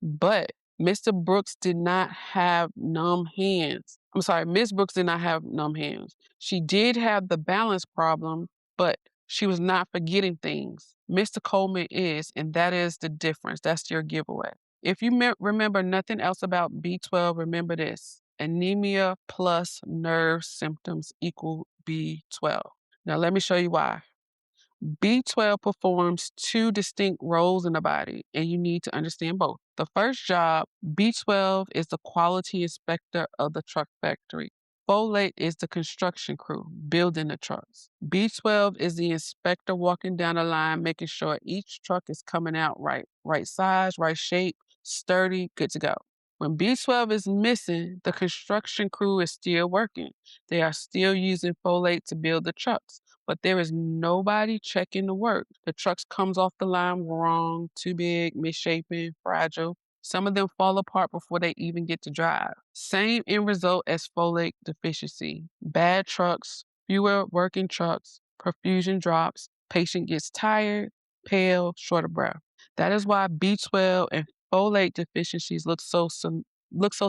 But Mr. Brooks did not have numb hands. I'm sorry, Miss Brooks did not have numb hands. She did have the balance problem, but she was not forgetting things. Mr. Coleman is, and that is the difference. That's your giveaway. If you remember nothing else about B12, remember this. Anemia plus nerve symptoms equal B12. Now, let me show you why. B12 performs two distinct roles in the body, and you need to understand both. The first job, B12 is the quality inspector of the truck factory. Folate is the construction crew building the trucks. B12 is the inspector walking down the line, making sure each truck is coming out right, right size, right shape, sturdy, good to go. When B12 is missing, the construction crew is still working. They are still using folate to build the trucks, but there is nobody checking the work. The trucks comes off the line wrong, too big, misshapen, fragile. Some of them fall apart before they even get to drive. Same end result as folate deficiency. Bad trucks, fewer working trucks, perfusion drops, patient gets tired, pale, short of breath. That is why B12 and folate deficiencies look so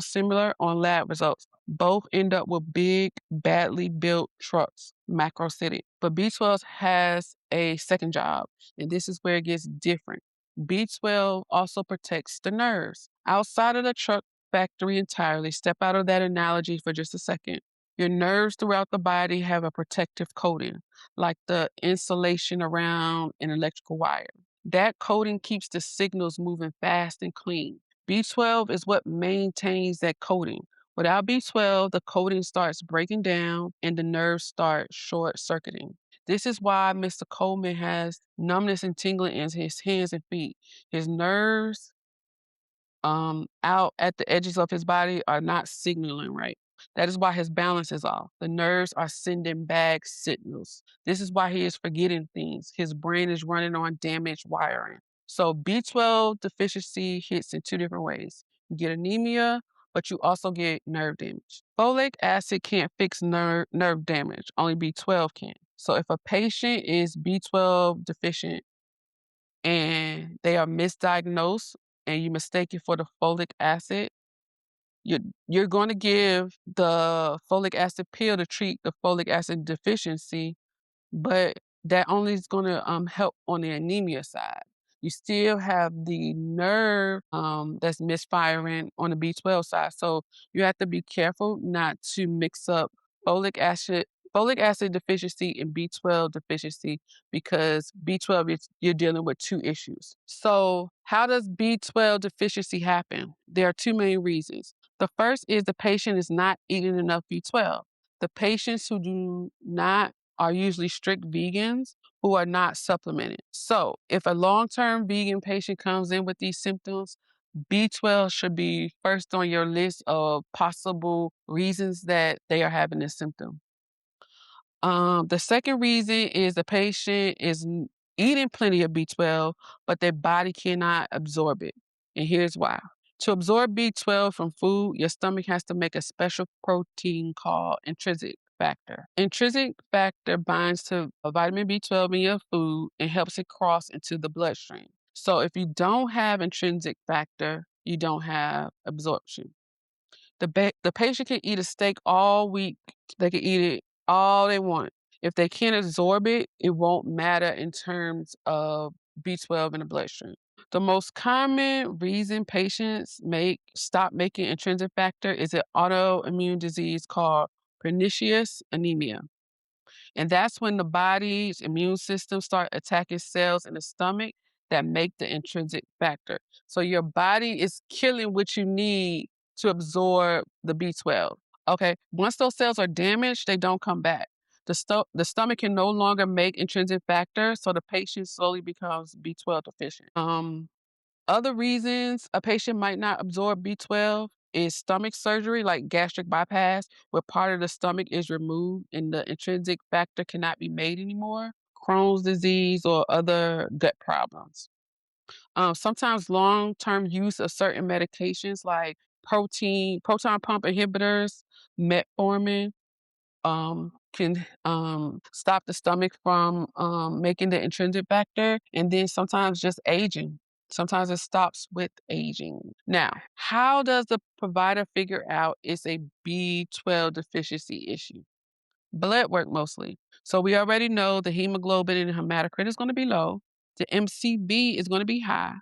similar on lab results. Both end up with big, badly built trucks, macrocytic. But B12 has a second job, and this is where it gets different. B12 also protects the nerves. Outside of the truck factory entirely, step out of that analogy for just a second. Your nerves throughout the body have a protective coating, like the insulation around an electrical wire. That coating keeps the signals moving fast and clean. B12 is what maintains that coating. Without B12, the coating starts breaking down and the nerves start short circuiting. This is why Mr. Coleman has numbness and tingling in his hands and feet. His nerves out at the edges of his body are not signaling right. That is why his balance is off. The nerves are sending bad signals. This is why he is forgetting things. His brain is running on damaged wiring. So B12 deficiency hits in two different ways. You get anemia, but you also get nerve damage. Folic acid can't fix nerve damage. Only B12 can. So if a patient is B12 deficient and they are misdiagnosed and you mistake it for the folic acid, you're going to give the folic acid pill to treat the folic acid deficiency, but that only is going to help on the anemia side. You still have the nerve that's misfiring on the B12 side. So you have to be careful not to mix up folic acid folic acid deficiency and B12 deficiency because B12 you're dealing with two issues. So how does B12 deficiency happen? There are two main reasons. The first is the patient is not eating enough B12. The patients who do not are usually strict vegans who are not supplemented. So if a long-term vegan patient comes in with these symptoms, B12 should be first on your list of possible reasons that they are having this symptom. The second reason is the patient is eating plenty of B12, but their body cannot absorb it. And here's why. To absorb B12 from food, your stomach has to make a special protein called intrinsic factor. Intrinsic factor binds to a vitamin B12 in your food and helps it cross into the bloodstream. So if you don't have intrinsic factor, you don't have absorption. The patient can eat a steak all week. They can eat it all they want. If they can't absorb it, it won't matter in terms of B12 in the bloodstream. The most common reason patients stop making intrinsic factor is an autoimmune disease called pernicious anemia. And that's when the body's immune system start attacking cells in the stomach that make the intrinsic factor. So your body is killing what you need to absorb the B12. Okay. Once those cells are damaged, they don't come back. The stomach can no longer make intrinsic factor, so the patient slowly becomes B12 deficient. Other reasons a patient might not absorb B12 is stomach surgery, like gastric bypass, where part of the stomach is removed and the intrinsic factor cannot be made anymore. Crohn's disease or other gut problems. Sometimes long-term use of certain medications like proton pump inhibitors, metformin, can stop the stomach from making the intrinsic factor, and then sometimes just aging. Sometimes it stops with aging. Now, how does the provider figure out it's a B12 deficiency issue? Blood work mostly. So we already know the hemoglobin and hematocrit is going to be low. The MCV is going to be high.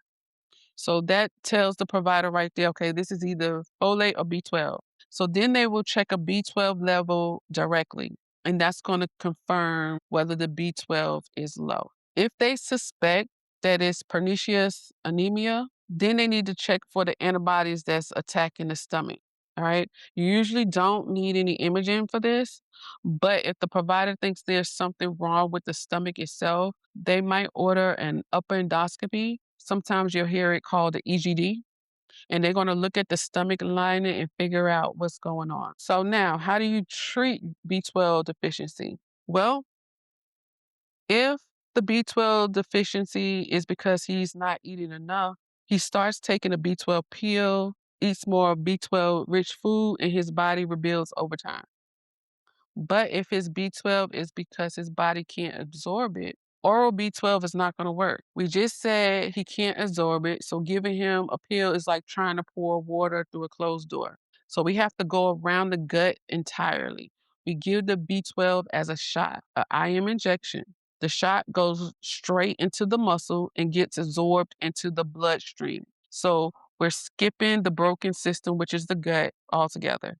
So that tells the provider right there, okay, this is either folate or B12. So then they will check a B12 level directly, and that's going to confirm whether the B12 is low. If they suspect that it's pernicious anemia, then they need to check for the antibodies that's attacking the stomach. All right. You usually don't need any imaging for this, but if the provider thinks there's something wrong with the stomach itself, they might order an upper endoscopy. Sometimes you'll hear it called the EGD, and they're going to look at the stomach lining and figure out what's going on. So now, how do you treat B12 deficiency? Well, if the B12 deficiency is because he's not eating enough, he starts taking a B12 pill, eats more B12 rich food, and his body rebuilds over time. But if his B12 is because his body can't absorb it, oral B12 is not going to work. We just said he can't absorb it, so giving him a pill is like trying to pour water through a closed door. So we have to go around the gut entirely. We give the B12 as a shot, an IM injection. The shot goes straight into the muscle and gets absorbed into the bloodstream. So we're skipping the broken system, which is the gut, altogether.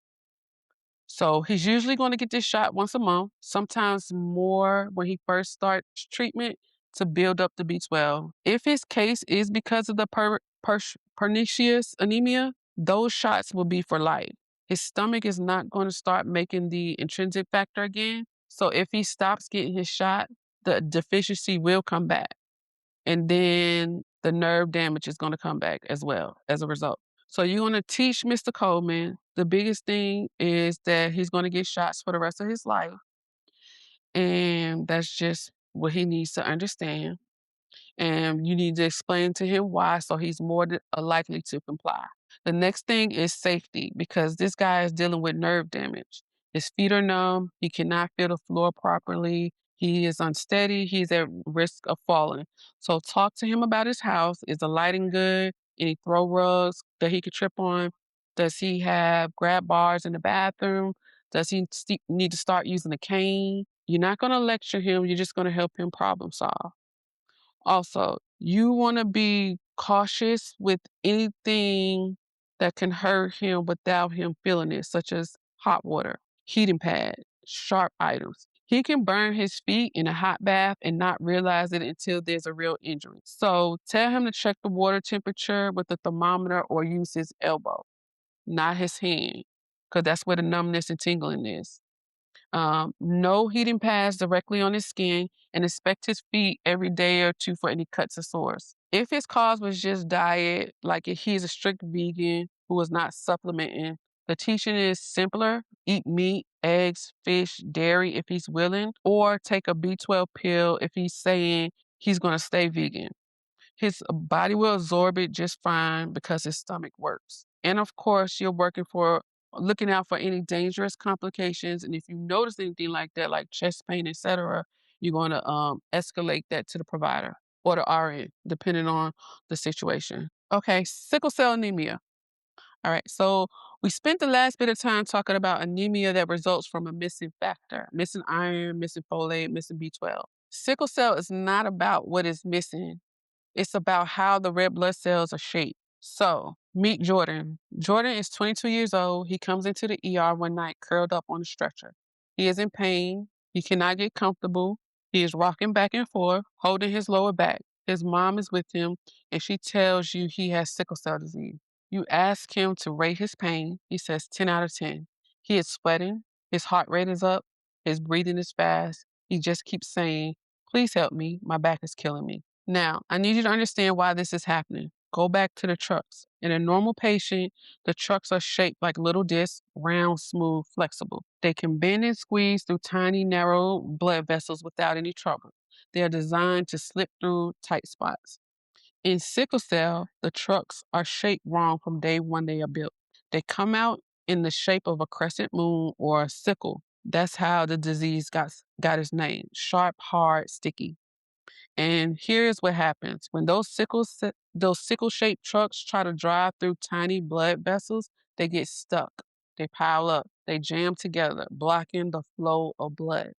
So he's usually going to get this shot once a month, sometimes more when he first starts treatment to build up the B12. If his case is because of the pernicious anemia, those shots will be for life. His stomach is not going to start making the intrinsic factor again. So if he stops getting his shot, the deficiency will come back. And then the nerve damage is going to come back as well as a result. So you're going to teach Mr. Coleman. The biggest thing is that he's going to get shots for the rest of his life. And that's just what he needs to understand. And you need to explain to him why so he's more likely to comply. The next thing is safety because this guy is dealing with nerve damage. His feet are numb. He cannot feel the floor properly. He is unsteady. He's at risk of falling. So talk to him about his house. Is the lighting good? Any throw rugs that he could trip on? Does he have grab bars in the bathroom? Does he need to start using a cane? You're not going to lecture him. You're just going to help him problem solve. Also, you want to be cautious with anything that can hurt him without him feeling it, such as hot water, heating pad, sharp items. He can burn his feet in a hot bath and not realize it until there's a real injury. So tell him to check the water temperature with a thermometer or use his elbow, not his hand, because that's where the numbness and tingling is. No heating pads directly on his skin and inspect his feet every day or two for any cuts or sores. If his cause was just diet, like if he's a strict vegan who is not supplementing, the teaching is simpler. Eat meat, eggs, fish, dairy if he's willing, or take a B12 pill if he's saying he's going to stay vegan. His body will absorb it just fine because his stomach works. And of course, you're looking out for any dangerous complications. And if you notice anything like that, like chest pain, etc., you're going to escalate that to the provider or the RN, depending on the situation. Okay, sickle cell anemia. All right, so we spent the last bit of time talking about anemia that results from a missing factor, missing iron, missing folate, missing B12. Sickle cell is not about what is missing. It's about how the red blood cells are shaped. So, meet Jordan. Jordan is 22 years old. He comes into the ER one night curled up on a stretcher. He is in pain. He cannot get comfortable. He is rocking back and forth, holding his lower back. His mom is with him and she tells you he has sickle cell disease. You ask him to rate his pain. He says 10 out of 10. He is sweating. His heart rate is up. His breathing is fast. He just keeps saying, "Please help me. My back is killing me." Now, I need you to understand why this is happening. Go back to the trucks. In a normal patient, the trucks are shaped like little discs, round, smooth, flexible. They can bend and squeeze through tiny, narrow blood vessels without any trouble. They are designed to slip through tight spots. In sickle cell, the trucks are shaped wrong from day one they are built. They come out in the shape of a crescent moon or a sickle. That's how the disease got its name. Sharp, hard, sticky. And here's what happens. When those sickle-shaped trucks try to drive through tiny blood vessels, they get stuck. They pile up. They jam together, blocking the flow of blood.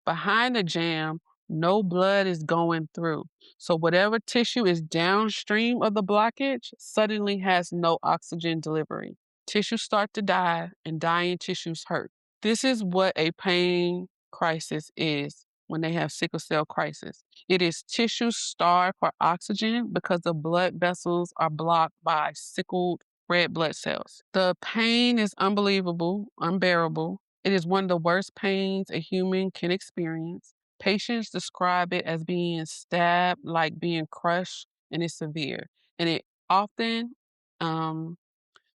Behind the jam, no blood is going through. So whatever tissue is downstream of the blockage suddenly has no oxygen delivery. Tissues start to die, and dying tissues hurt. This is what a pain crisis is when they have sickle cell crisis. It is tissues starved for oxygen because the blood vessels are blocked by sickled red blood cells. The pain is unbelievable, unbearable. It is one of the worst pains a human can experience. Patients describe it as being stabbed, like being crushed, and it's severe. And it often um,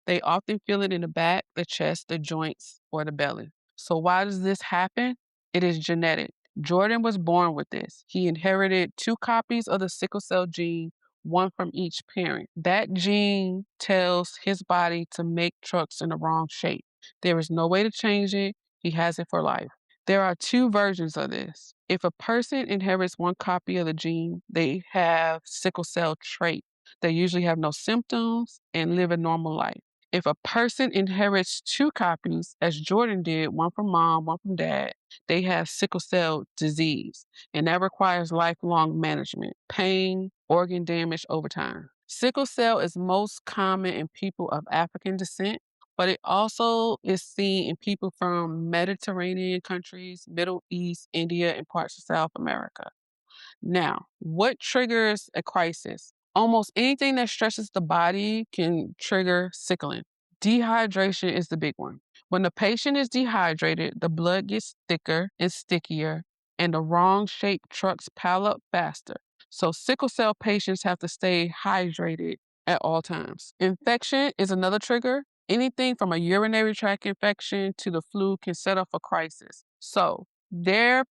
they often feel it in the back, the chest, the joints, or the belly. So why does this happen? It is genetic. Jordan was born with this. He inherited 2 copies of the sickle cell gene, one from each parent. That gene tells his body to make trucks in the wrong shape. There is no way to change it. He has it for life. There are 2 versions of this. If a person inherits 1 copy of the gene, they have sickle cell trait. They usually have no symptoms and live a normal life. If a person inherits 2 copies, as Jordan did, one from mom, one from dad, they have sickle cell disease, and that requires lifelong management, pain, organ damage over time. Sickle cell is most common in people of African descent, but it also is seen in people from Mediterranean countries, Middle East, India, and parts of South America. Now, what triggers a crisis? Almost anything that stresses the body can trigger sickling. Dehydration is the big one. When the patient is dehydrated, the blood gets thicker and stickier, and the wrong shaped trucks pile up faster. So, sickle cell patients have to stay hydrated at all times. Infection is another trigger. Anything from a urinary tract infection to the flu can set off a crisis. So these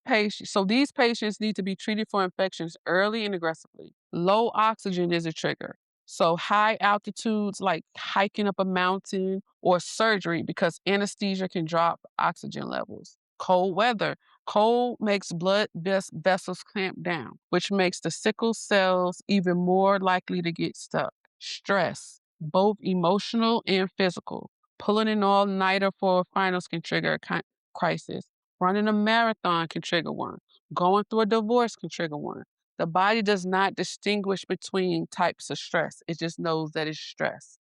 patients need to be treated for infections early and aggressively. Low oxygen is a trigger. So high altitudes like hiking up a mountain or surgery because anesthesia can drop oxygen levels. Cold weather. Cold makes vessels clamp down, which makes the sickle cells even more likely to get stuck. Stress, both emotional and physical. Pulling an all-nighter for finals can trigger a crisis. Running a marathon can trigger one. Going through a divorce can trigger one. The body does not distinguish between types of stress. It just knows that it's stress.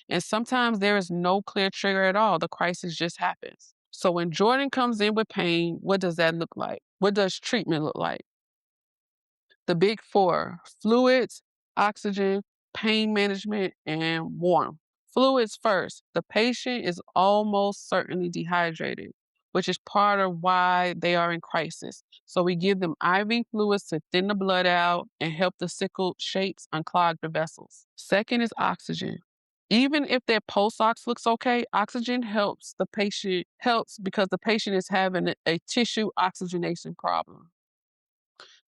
And sometimes there is no clear trigger at all. The crisis just happens. So when Jordan comes in with pain, what does that look like? What does treatment look like? The big 4: fluids, oxygen, pain management, and warmth. Fluids first. The patient is almost certainly dehydrated, which is part of why they are in crisis. So we give them IV fluids to thin the blood out and help the sickle shapes unclog the vessels. Second is oxygen. Even if their pulse ox looks okay, oxygen helps because the patient is having a tissue oxygenation problem.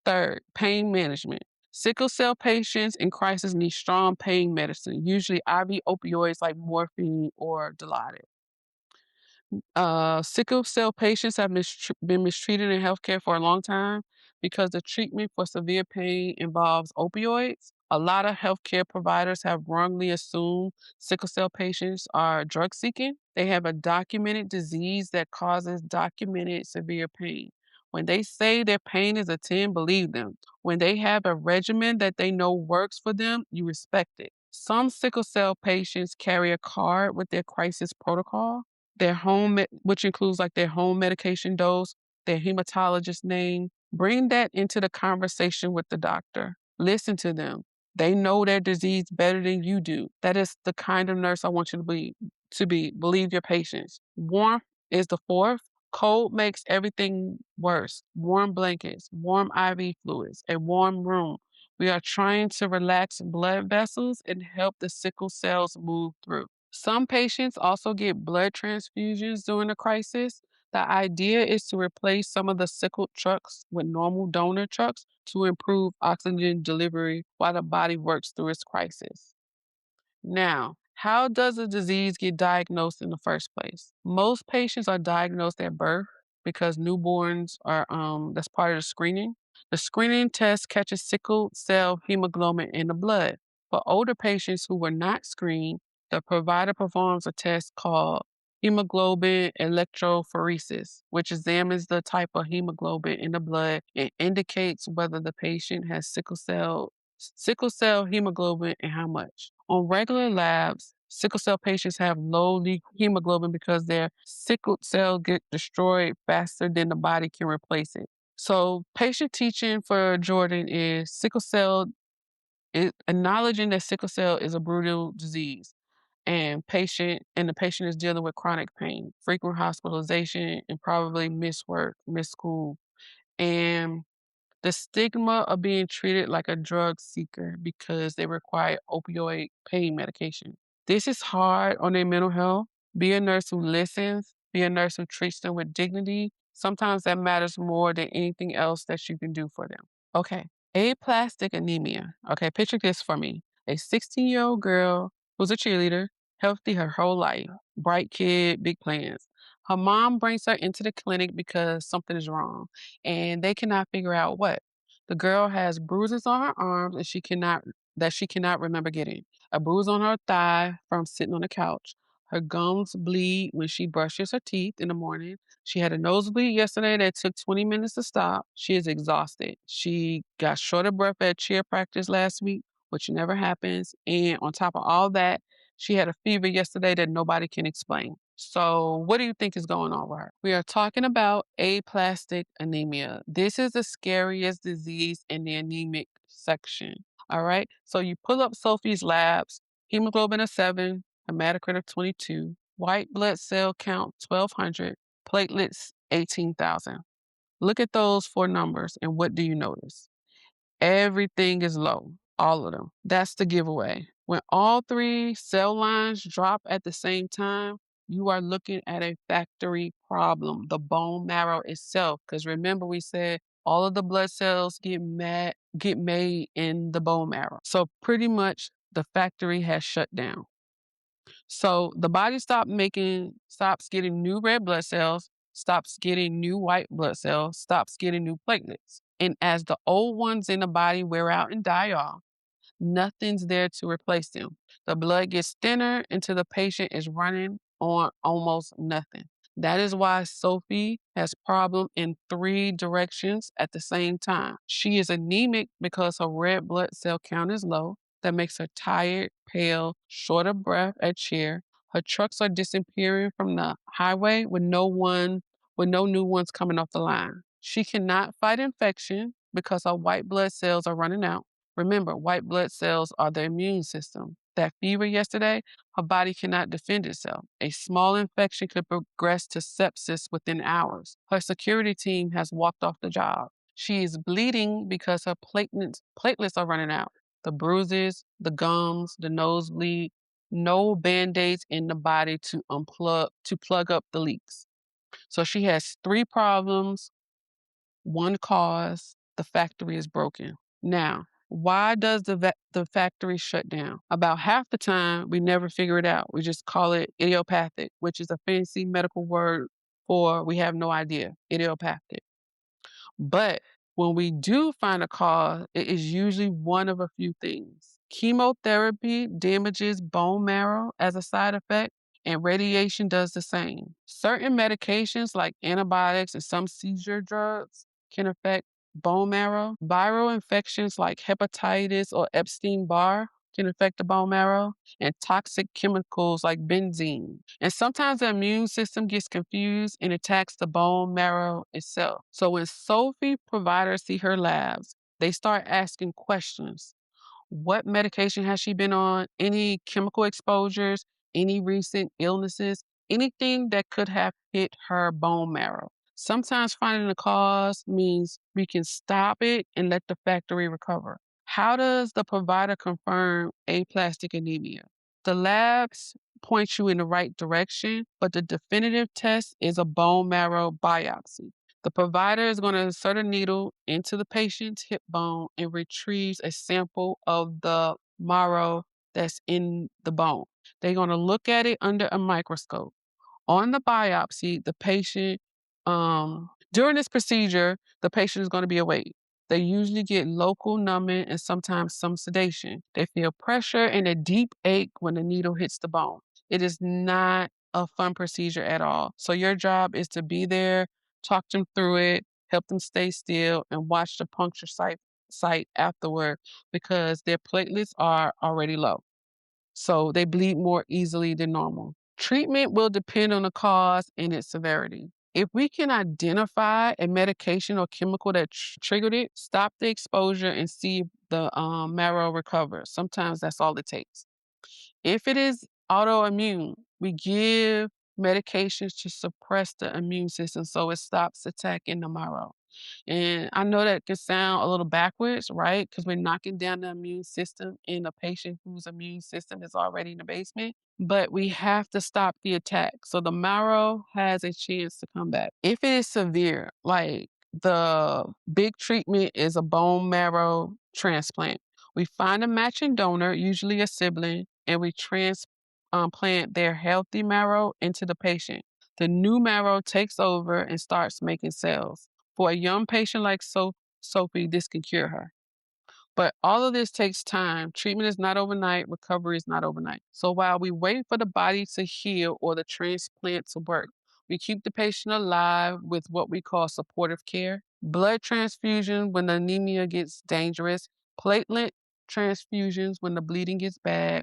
Third, pain management. Sickle cell patients in crisis need strong pain medicine, usually IV opioids like morphine or Dilaudid. Sickle cell patients have been mistreated in healthcare for a long time because the treatment for severe pain involves opioids. A lot of healthcare providers have wrongly assumed sickle cell patients are drug seeking. They have a documented disease that causes documented severe pain. When they say their pain is a 10, believe them. When they have a regimen that they know works for them, you respect it. Some sickle cell patients carry a card with their crisis protocol, which includes like their home medication dose, their hematologist name. Bring that into the conversation with the doctor. Listen to them. They know their disease better than you do. That is the kind of nurse I want you to be. Believe your patients. Warmth is the fourth. Cold makes everything worse. Warm blankets, warm IV fluids, a warm room. We are trying to relax blood vessels and help the sickle cells move through. Some patients also get blood transfusions during a crisis. The idea is to replace some of the sickle trucks with normal donor trucks to improve oxygen delivery while the body works through its crisis. Now, how does a disease get diagnosed in the first place? Most patients are diagnosed at birth because newborns are that's part of the screening. The screening test catches sickle cell hemoglobin in the blood. For older patients who were not screened, the provider performs a test called hemoglobin electrophoresis, which examines the type of hemoglobin in the blood and indicates whether the patient has sickle cell hemoglobin and how much. On regular labs, sickle cell patients have low hemoglobin because their sickle cell get destroyed faster than the body can replace it. So patient teaching for Jordan is acknowledging that sickle cell is a brutal disease and the patient is dealing with chronic pain, frequent hospitalization, and probably missed work, missed school. And the stigma of being treated like a drug seeker because they require opioid pain medication. This is hard on their mental health. Be a nurse who listens, be a nurse who treats them with dignity. Sometimes that matters more than anything else that you can do for them. Okay, aplastic anemia. Okay, picture this for me. A 16-year-old girl who's a cheerleader, healthy her whole life, bright kid, big plans. Her mom brings her into the clinic because something is wrong and they cannot figure out what. The girl has bruises on her arms and she cannot remember getting. A bruise on her thigh from sitting on the couch. Her gums bleed when she brushes her teeth in the morning. She had a nosebleed yesterday that took 20 minutes to stop. She is exhausted. She got short of breath at cheer practice last week, which never happens. And on top of all that, she had a fever yesterday that nobody can explain. So, what do you think is going on with her? We are talking about aplastic anemia. This is the scariest disease in the anemic section. All right. So, you pull up Sophie's labs, hemoglobin of 7, hematocrit of 22, white blood cell count 1200, platelets 18,000. Look at those four numbers and what do you notice? Everything is low, all of them. That's the giveaway. When all three cell lines drop at the same time, you are looking at a factory problem, the bone marrow itself. Because remember, we said all of the blood cells get made in the bone marrow. So pretty much the factory has shut down. So the body stops getting new red blood cells, stops getting new white blood cells, stops getting new platelets. And as the old ones in the body wear out and die off, nothing's there to replace them. The blood gets thinner until the patient is running on almost nothing. That is why Sophie has problem in three directions at the same time. She is anemic because her red blood cell count is low. That makes her tired, pale, short of breath at cheer. Her trucks are disappearing from the highway with no new ones coming off the line. She cannot fight infection because her white blood cells are running out. Remember, white blood cells are the immune system. That fever yesterday, her body cannot defend itself. A small infection could progress to sepsis within hours. Her security team has walked off the job. She is bleeding because her platelets are running out. The bruises, the gums, the nosebleed, no band-aids in the body to plug up the leaks. So she has three problems, one cause, the factory is broken. Now, why does the factory shut down? About half the time, we never figure it out. We just call it idiopathic, which is a fancy medical word for we have no idea, idiopathic. But when we do find a cause, it is usually one of a few things. Chemotherapy damages bone marrow as a side effect, and radiation does the same. Certain medications like antibiotics and some seizure drugs can affect bone marrow. Viral infections like hepatitis or Epstein-Barr can affect the bone marrow, and toxic chemicals like benzene. And sometimes the immune system gets confused and attacks the bone marrow itself. So when Sophie providers see her labs, They start asking questions. What medication has she been on? Any chemical exposures? Any recent illnesses? Anything that could have hit her bone marrow? Sometimes finding the cause means we can stop it and let the factory recover. How does the provider confirm aplastic anemia? The labs point you in the right direction, but the definitive test is a bone marrow biopsy. The provider is going to insert a needle into the patient's hip bone and retrieves a sample of the marrow that's in the bone. They're going to look at it under a microscope. On the biopsy, the patient, during this procedure, the patient is going to be awake. They usually get local numbing and sometimes some sedation. They feel pressure and a deep ache when the needle hits the bone. It is not a fun procedure at all. So your job is to be there, talk them through it, help them stay still, and watch the puncture site afterward because their platelets are already low. So they bleed more easily than normal. Treatment will depend on the cause and its severity. If we can identify a medication or chemical that triggered it, stop the exposure and see if the marrow recovers. Sometimes that's all it takes. If it is autoimmune, we give medications to suppress the immune system so it stops attacking the marrow. And I know that can sound a little backwards, right? Because we're knocking down the immune system in a patient whose immune system is already in the basement. But we have to stop the attack so the marrow has a chance to come back. If it is severe, like the big treatment is a bone marrow transplant. We find a matching donor, usually a sibling, and we transplant their healthy marrow into the patient. The new marrow takes over and starts making cells. For a young patient like Sophie, this can cure her. But all of this takes time. Treatment is not overnight, recovery is not overnight. So while we wait for the body to heal or the transplant to work, we keep the patient alive with what we call supportive care. Blood transfusion when the anemia gets dangerous, platelet transfusions when the bleeding gets bad,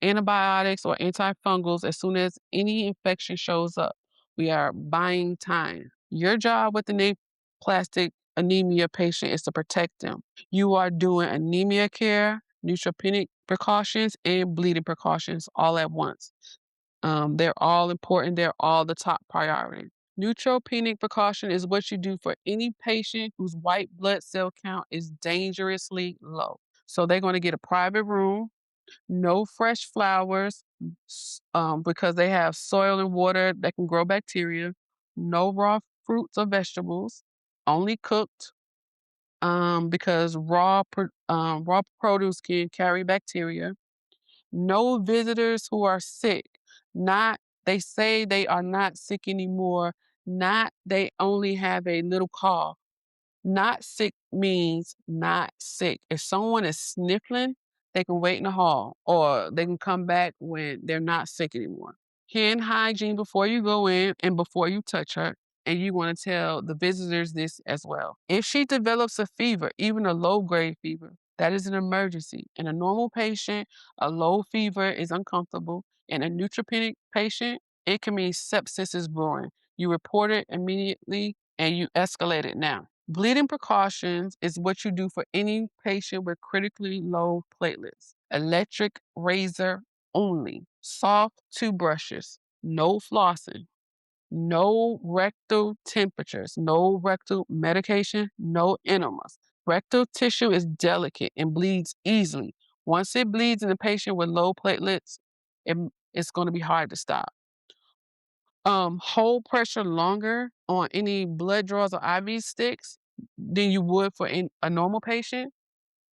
antibiotics or antifungals as soon as any infection shows up. We are buying time. Your job with an aplastic anemia patient is to protect them. You are doing anemia care, neutropenic precautions, and bleeding precautions all at once. They're all important. They're all the top priority. Neutropenic precaution is what you do for any patient whose white blood cell count is dangerously low. So they're going to get a private room, no fresh flowers because they have soil and water that can grow bacteria. No raw fruits or vegetables, only cooked because raw produce can carry bacteria. No visitors who are sick. Not they say they are not sick anymore. Not they only have a little cough. Not sick means not sick. If someone is sniffling, they can wait in the hall or they can come back when they're not sick anymore. Hand hygiene before you go in and before you touch her. And you want to tell the visitors this as well. If she develops a fever, even a low grade fever, that is an emergency. In a normal patient, a low fever is uncomfortable. In a neutropenic patient, it can mean sepsis is brewing. You report it immediately and you escalate it now. Bleeding precautions is what you do for any patient with critically low platelets. Electric razor only. Soft toothbrushes. No flossing. No rectal temperatures. No rectal medication. No enemas. Rectal tissue is delicate and bleeds easily. Once it bleeds in a patient with low platelets, it's going to be hard to stop. Hold pressure longer on any blood draws or IV sticks than you would for a normal patient.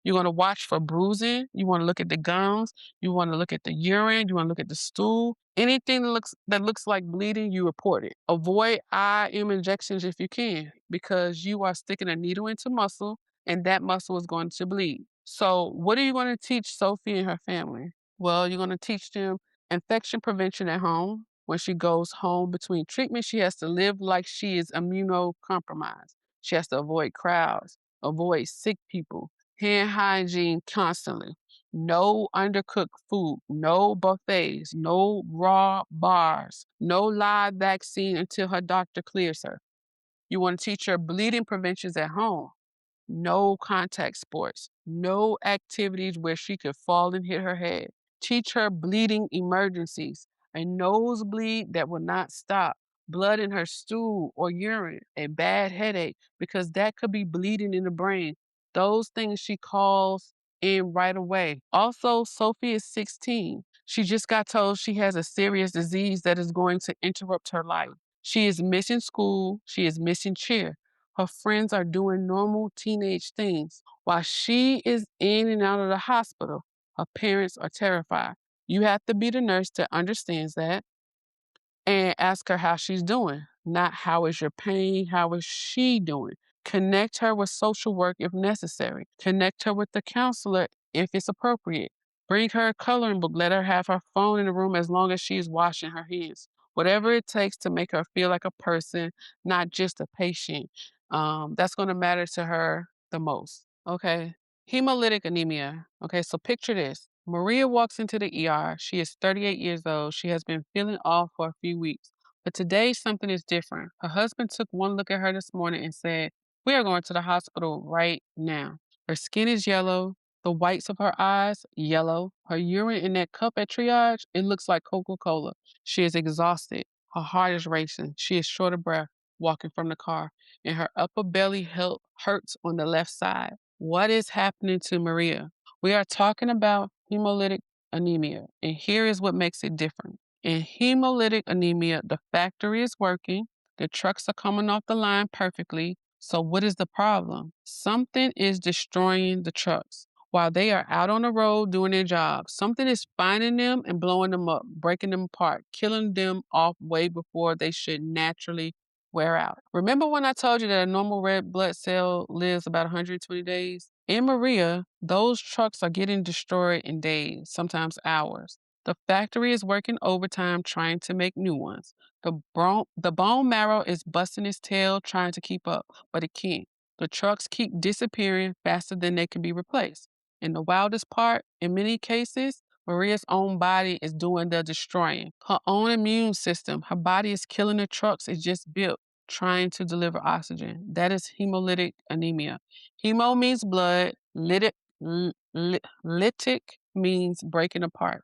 You're going to watch for bruising. You want to look at the gums. You want to look at the urine. You want to look at the stool. Anything that looks like bleeding, you report it. Avoid IM injections if you can, because you are sticking a needle into muscle, and that muscle is going to bleed. So, what are you going to teach Sophie and her family? Well, you're going to teach them infection prevention at home. When she goes home between treatments, she has to live like she is immunocompromised. She has to avoid crowds, avoid sick people, hand hygiene constantly. No undercooked food, no buffets, no raw bars, no live vaccine until her doctor clears her. You want to teach her bleeding preventions at home. no contact sports, no activities where she could fall and hit her head. Teach her bleeding emergencies, a nosebleed that will not stop, blood in her stool or urine, a bad headache, because that could be bleeding in the brain. Those things she calls in right away. Also, Sophie is 16. She just got told she has a serious disease that is going to interrupt her life. She is missing school. She is missing cheer. Her friends are doing normal teenage things while she is in and out of the hospital. Her parents are terrified. You have to be the nurse that understands that and ask her how she's doing, not how is your pain, how is she doing. Connect her with social work if necessary. Connect her with the counselor if it's appropriate. Bring her a coloring book. Let her have her phone in the room as long as she's washing her hands. Whatever it takes to make her feel like a person, not just a patient. That's going to matter to her the most. Okay. Hemolytic anemia. Okay, so picture this. Maria walks into the ER. She is 38 years old. She has been feeling off for a few weeks. But today, something is different. Her husband took one look at her this morning and said, "We are going to the hospital right now." Her skin is yellow. The whites of her eyes, yellow. Her urine in that cup at triage, it looks like Coca-Cola. She is exhausted. Her heart is racing. She is short of breath walking from the car, and her upper belly hurts on the left side. What is happening to Maria? We are talking about hemolytic anemia, and here is what makes it different. In hemolytic anemia, the factory is working, the trucks are coming off the line perfectly. So, what is the problem? Something is destroying the trucks. While they are out on the road doing their job, something is finding them and blowing them up, breaking them apart, killing them off way before they should naturally wear out. Remember when I told you that a normal red blood cell lives about 120 days? In Maria, those trucks are getting destroyed in days, sometimes hours. The factory is working overtime trying to make new ones. The bone marrow is busting its tail trying to keep up, but it can't. The trucks keep disappearing faster than they can be replaced. And the wildest part, in many cases, Maria's own body is doing the destroying. Her own immune system, her body is killing the trucks it just built, trying to deliver oxygen. That is hemolytic anemia. Hemo means blood, lytic means breaking apart.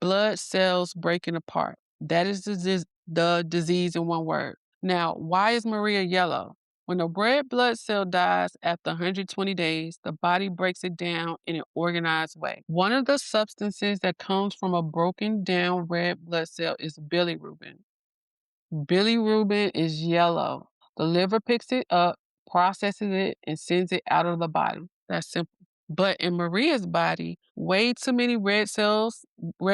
Blood cells breaking apart. That is the disease in one word. Now, why is Maria yellow? When a red blood cell dies after 120 days, the body breaks it down in an organized way. One of the substances that comes from a broken down red blood cell is bilirubin. Bilirubin is yellow. The liver picks it up, processes it, and sends it out of the body. That's simple. But in Maria's body, way too many red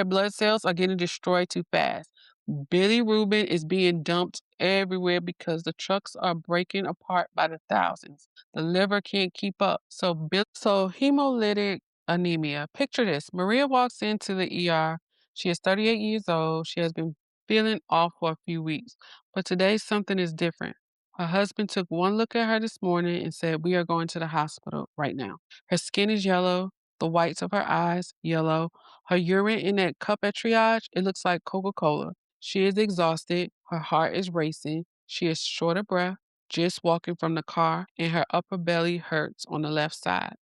blood cells are getting destroyed too fast. Bilirubin is being dumped everywhere because the trucks are breaking apart by the thousands. The liver can't keep up. So hemolytic anemia. Picture this. Maria walks into the ER. She is 38 years old. She has been feeling off for a few weeks. But today something is different. Her husband took one look at her this morning and said, "We are going to the hospital right now." Her skin is yellow, the whites of her eyes, yellow. Her urine in that cup at triage, it looks like Coca-Cola. She is exhausted. Her heart is racing. She is short of breath, just walking from the car, and her upper belly hurts on the left side.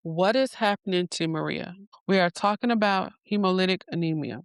What is happening to Maria? We are talking about hemolytic anemia.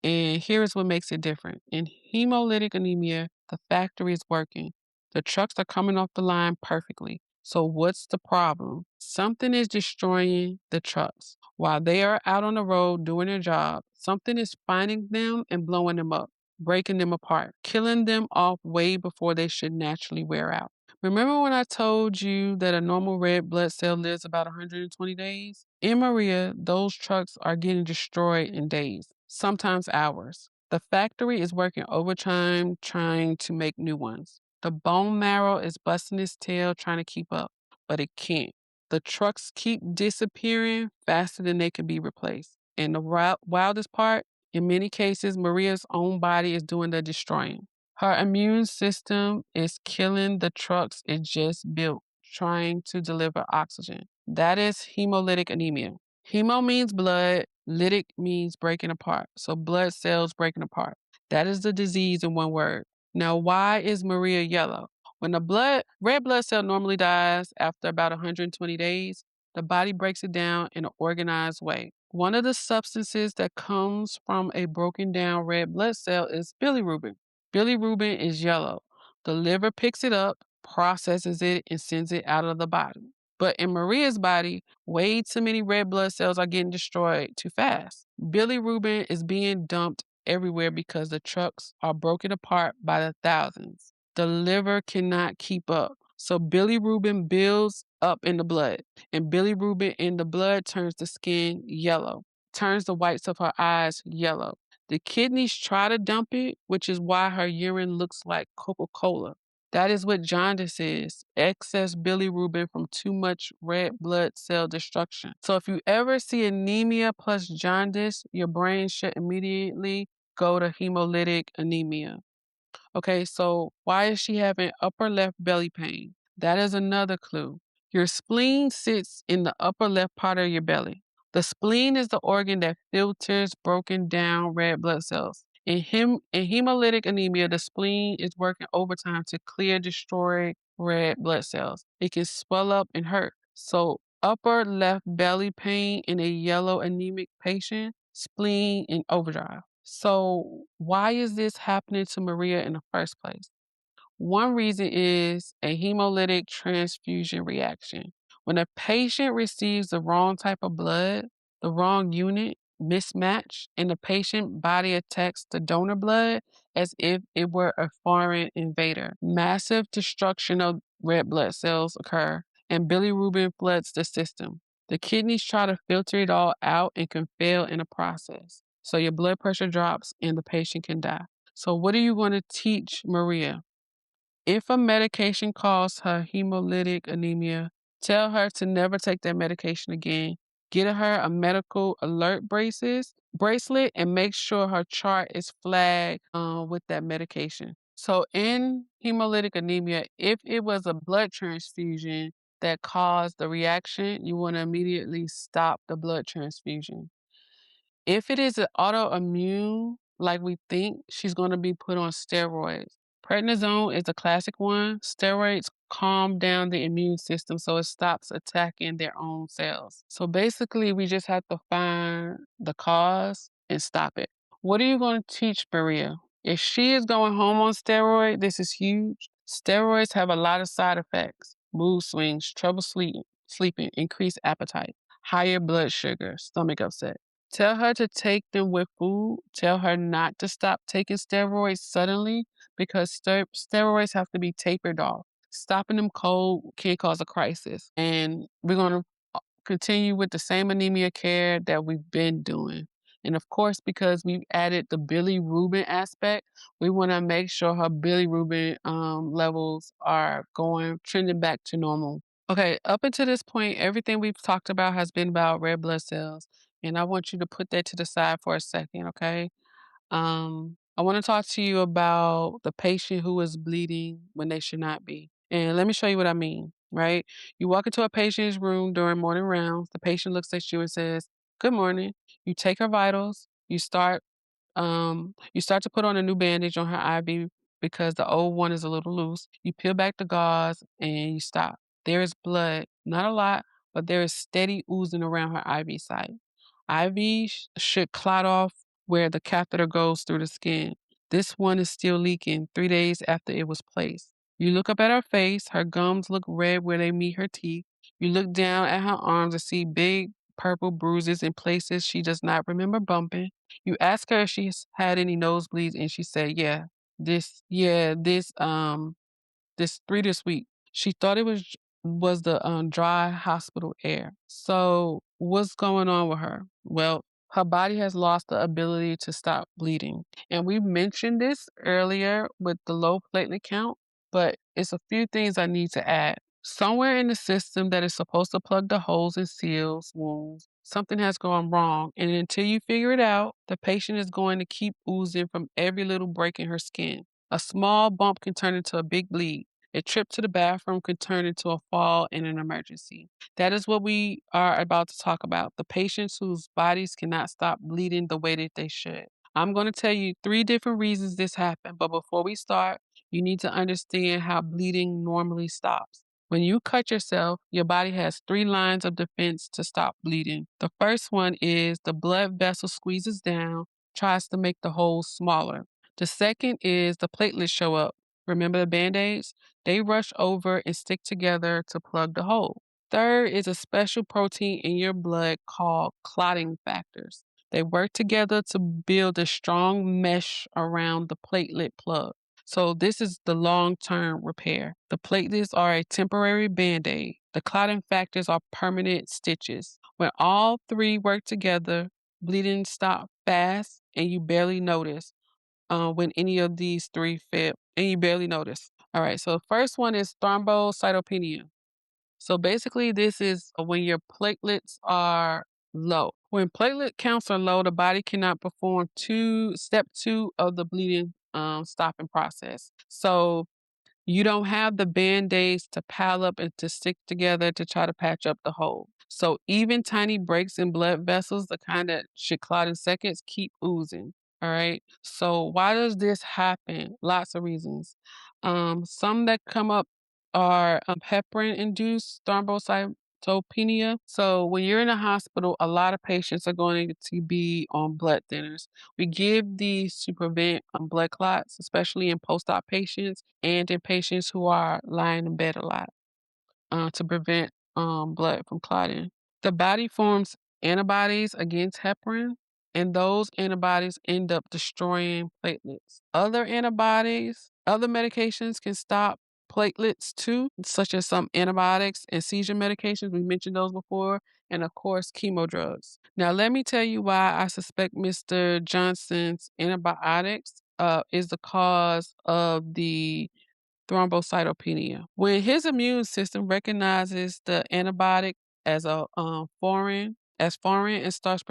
And here is what makes it different. In hemolytic anemia, the factory is working. The trucks are coming off the line perfectly. So what's the problem? Something is destroying the trucks. While they are out on the road doing their job, something is finding them and blowing them up, breaking them apart, killing them off way before they should naturally wear out. Remember when I told you that a normal red blood cell lives about 120 days? In Maria, those trucks are getting destroyed in days, sometimes hours. The factory is working overtime trying to make new ones. The bone marrow is busting its tail trying to keep up, but it can't. The trucks keep disappearing faster than they can be replaced. And the wildest part, in many cases, Maria's own body is doing the destroying. Her immune system is killing the trucks it just built, trying to deliver oxygen. That is hemolytic anemia. Hemo means blood, lytic means breaking apart. So blood cells breaking apart. That is the disease in one word. Now, why is Maria yellow? When the red blood cell normally dies after about 120 days, the body breaks it down in an organized way. One of the substances that comes from a broken down red blood cell is bilirubin. Bilirubin is yellow. The liver picks it up, processes it, and sends it out of the body. But in Maria's body, way too many red blood cells are getting destroyed too fast. Bilirubin is being dumped everywhere because the trucks are broken apart by the thousands. The liver cannot keep up. So bilirubin builds up in the blood, and bilirubin in the blood turns the skin yellow, turns the whites of her eyes yellow. The kidneys try to dump it, which is why her urine looks like Coca-Cola. That is what jaundice is, excess bilirubin from too much red blood cell destruction. So if you ever see anemia plus jaundice, your brain should immediately go to hemolytic anemia. Okay, so why is she having upper left belly pain? That is another clue. Your spleen sits in the upper left part of your belly. The spleen is the organ that filters broken down red blood cells. In hemolytic anemia, the spleen is working overtime to clear destroyed red blood cells. It can swell up and hurt. So, upper left belly pain in a yellow anemic patient, spleen in overdrive. So, why is this happening to Maria in the first place? One reason is a hemolytic transfusion reaction. When a patient receives the wrong type of blood, the wrong unit, mismatch, and the patient body attacks the donor blood as if it were a foreign invader. Massive destruction of red blood cells occur, and bilirubin floods the system. The kidneys try to filter it all out and can fail in the process. So your blood pressure drops and the patient can die. So what are you going to teach Maria? If a medication causes her hemolytic anemia, tell her to never take that medication again. Get her a medical alert bracelet and make sure her chart is flagged with that medication. So in hemolytic anemia, if it was a blood transfusion that caused the reaction, you want to immediately stop the blood transfusion. If it is an autoimmune, like we think, she's going to be put on steroids. Prednisone is a classic one. Steroids calm down the immune system so it stops attacking their own cells. So basically, we just have to find the cause and stop it. What are you going to teach Maria? If she is going home on steroid, this is huge. Steroids have a lot of side effects: mood swings, trouble sleeping, increased appetite, higher blood sugar, stomach upset. Tell her to take them with food. Tell her not to stop taking steroids suddenly because steroids have to be tapered off. Stopping them cold can cause a crisis. And we're going to continue with the same anemia care that we've been doing. And of course, because we've added the bilirubin aspect, we want to make sure her bilirubin levels are trending back to normal. Okay, up until this point, everything we've talked about has been about red blood cells. And I want you to put that to the side for a second, okay? I want to talk to you about the patient who is bleeding when they should not be. And let me show you what I mean, right? You walk into a patient's room during morning rounds. The patient looks at you and says, "Good morning." You take her vitals. You start to put on a new bandage on her IV because the old one is a little loose. You peel back the gauze and you stop. There is blood, not a lot, but there is steady oozing around her IV site. IV should clot off where the catheter goes through the skin. This one is still leaking 3 days after it was placed. You look up at her face. Her gums look red where they meet her teeth. You look down at her arms and see big purple bruises in places she does not remember bumping. You ask her if she's had any nosebleeds, and she said, yeah, this 3 this week. She thought it was the dry hospital air. So what's going on with her? Well, her body has lost the ability to stop bleeding. And we mentioned this earlier with the low platelet count, but it's a few things I need to add. Somewhere in the system that is supposed to plug the holes and seals wounds, something has gone wrong. And until you figure it out, the patient is going to keep oozing from every little break in her skin. A small bump can turn into a big bleed. A trip to the bathroom could turn into a fall in an emergency. That is what we are about to talk about, the patients whose bodies cannot stop bleeding the way that they should. I'm going to tell you 3 different reasons this happened, but before we start, You need to understand how bleeding normally stops. When you cut yourself, your body has 3 lines of defense to stop bleeding. The first one is the blood vessel squeezes down, tries to make the hole smaller. The second is the platelets show up. Remember the band-aids? They rush over and stick together to plug the hole. Third is a special protein in your blood called clotting factors. They work together to build a strong mesh around the platelet plug. So this is the long-term repair. The platelets are a temporary band-aid. The clotting factors are permanent stitches. When all 3 work together, bleeding stops fast and you barely notice when any of these 3 fail, and you barely notice. All right, so the first one is thrombocytopenia. So basically, this is when your platelets are low. When platelet counts are low, the body cannot perform step two of the bleeding stopping process. So you don't have the band-aids to pile up and to stick together to try to patch up the hole. So even tiny breaks in blood vessels, the kind that should clot in seconds, keep oozing. All right. So why does this happen? Lots of reasons. Some that come up are heparin-induced thrombocytopenia. So when you're in a hospital, a lot of patients are going to be on blood thinners. We give these to prevent blood clots, especially in post-op patients and in patients who are lying in bed a lot to prevent blood from clotting. The body forms antibodies against heparin, and those antibodies end up destroying platelets. Other medications can stop platelets too, such as some antibiotics and seizure medications. We mentioned those before, and of course, chemo drugs. Now, let me tell you why I suspect Mr. Johnson's antibiotics is the cause of the thrombocytopenia. When his immune system recognizes the antibiotic as foreign and starts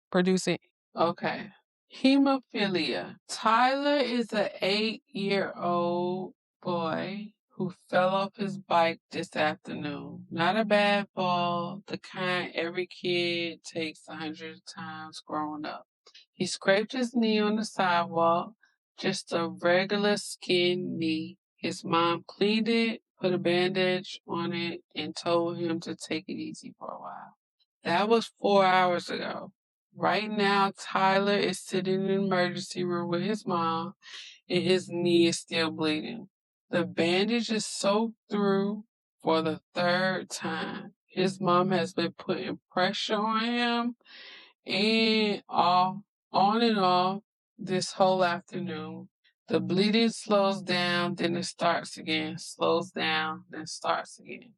producing. Okay. Hemophilia. Tyler is an 8-year-old boy who fell off his bike this afternoon. Not a bad fall, the kind every kid takes 100 times growing up. He scraped his knee on the sidewalk, just a regular skin knee. His mom cleaned it, put a bandage on it, and told him to take it easy for a while. That was 4 hours ago. Right now, Tyler is sitting in the emergency room with his mom, and his knee is still bleeding. The bandage is soaked through for the 3rd time. His mom has been putting pressure on him and on and off this whole afternoon. The bleeding slows down, then it starts again, slows down, then starts again.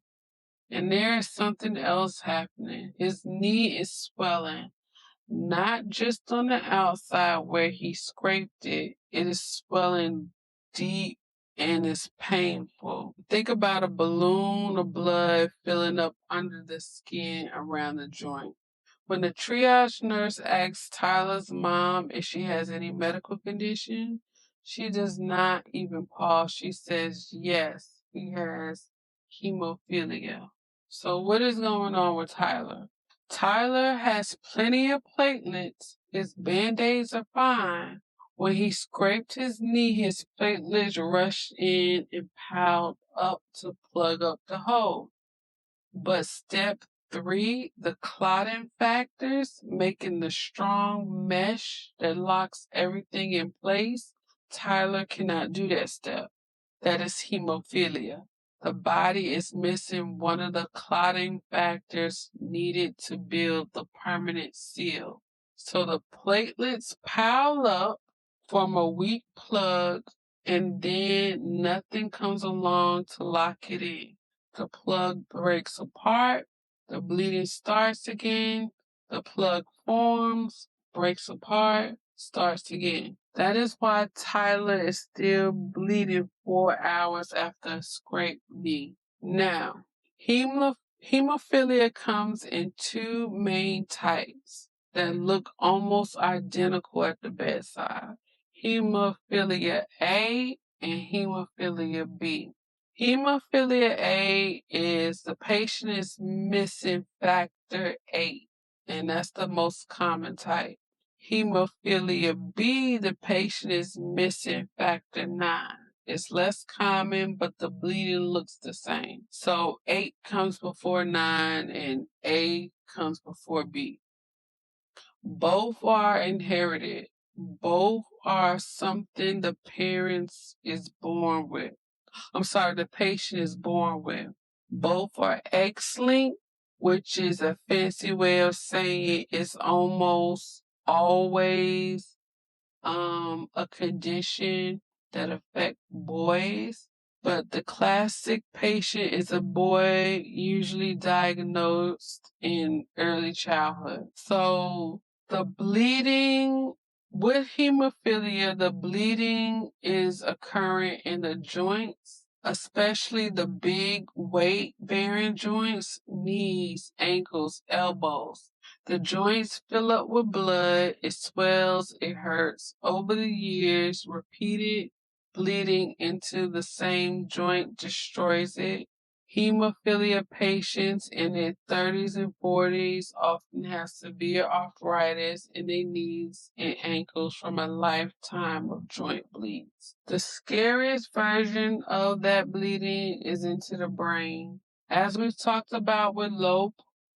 And there is something else happening. His knee is swelling, not just on the outside where he scraped it. It is swelling deep and it's painful. Think about a balloon of blood filling up under the skin around the joint. When the triage nurse asks Tyler's mom if she has any medical condition, she does not even pause. She says, yes, he has hemophilia. So what is going on with Tyler? Tyler has plenty of platelets. His band-aids are fine. When he scraped his knee, his platelets rushed in and piled up to plug up the hole. But step 3, the clotting factors, making the strong mesh that locks everything in place, Tyler cannot do that step. That is hemophilia. The body is missing one of the clotting factors needed to build the permanent seal. So the platelets pile up, form a weak plug, and then nothing comes along to lock it in. The plug breaks apart, the bleeding starts again, the plug forms, breaks apart, starts again. That is why Tyler is still bleeding 4 hours after a scraped knee. Now, hemophilia comes in 2 main types that look almost identical at the bedside. Hemophilia A and hemophilia B. Hemophilia A is the patient is missing factor 8, and that's the most common type. Hemophilia B, the patient is missing factor 9. It's less common, but the bleeding looks the same. So 8 comes before 9 and A comes before B. Both are inherited. Both are something the parents is born with. The patient is born with. Both are X-linked, which is a fancy way of saying it's almost always a condition that affect boys. But the classic patient is a boy, usually diagnosed in early childhood. So the bleeding with hemophilia, the bleeding is occurring in the joints, especially the big weight bearing joints, knees, ankles, elbows. The joints fill up with blood, it swells, it hurts. Over the years, repeated bleeding into the same joint destroys it. Hemophilia patients in their 30s and 40s often have severe arthritis in their knees and ankles from a lifetime of joint bleeds. The scariest version of that bleeding is into the brain. As we've talked about with low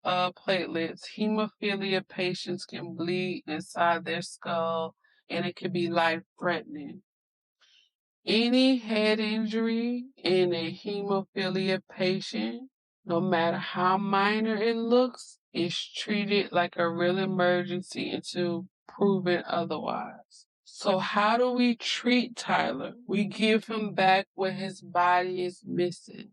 platelets, hemophilia patients can bleed inside their skull and it can be life-threatening. Any head injury in a hemophilia patient, no matter how minor it looks, is treated like a real emergency until proven otherwise. So how do we treat Tyler? We give him back what his body is missing.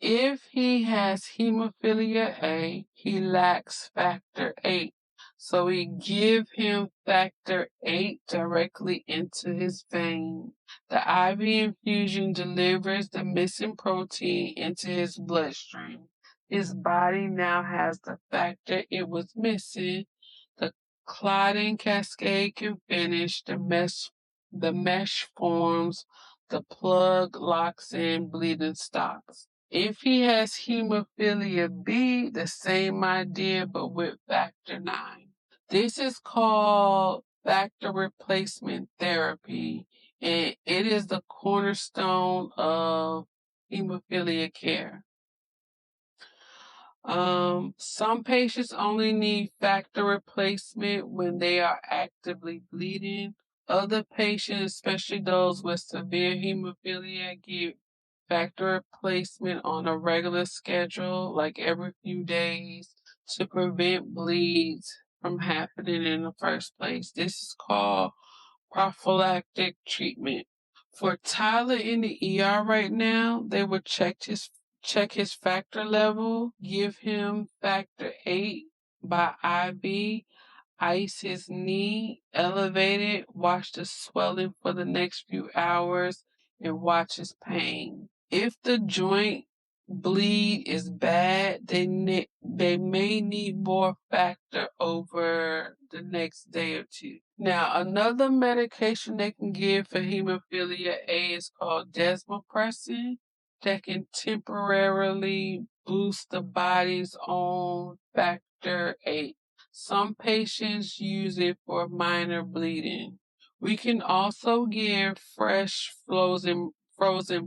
If he has hemophilia A, he lacks factor VIII. So we give him factor VIII directly into his vein. The IV infusion delivers the missing protein into his bloodstream. His body now has the factor it was missing. The clotting cascade can finish. The mesh forms. The plug locks in. Bleeding stops. If he has hemophilia B, the same idea, but with factor IX. This is called factor replacement therapy, and it is the cornerstone of hemophilia care. Some patients only need factor replacement when they are actively bleeding. Other patients, especially those with severe hemophilia, get factor replacement on a regular schedule, like every few days, to prevent bleeds from happening in the first place. This is called prophylactic treatment. For Tyler in the ER right now, they will check his factor level, give him factor VIII by IV, ice his knee, elevate it, watch the swelling for the next few hours, and watch his pain. If the joint bleed is bad, they may need more factor over the next day or two. Now, another medication they can give for hemophilia A is called desmopressin that can temporarily boost the body's own factor VIII. Some patients use it for minor bleeding. We can also give fresh frozen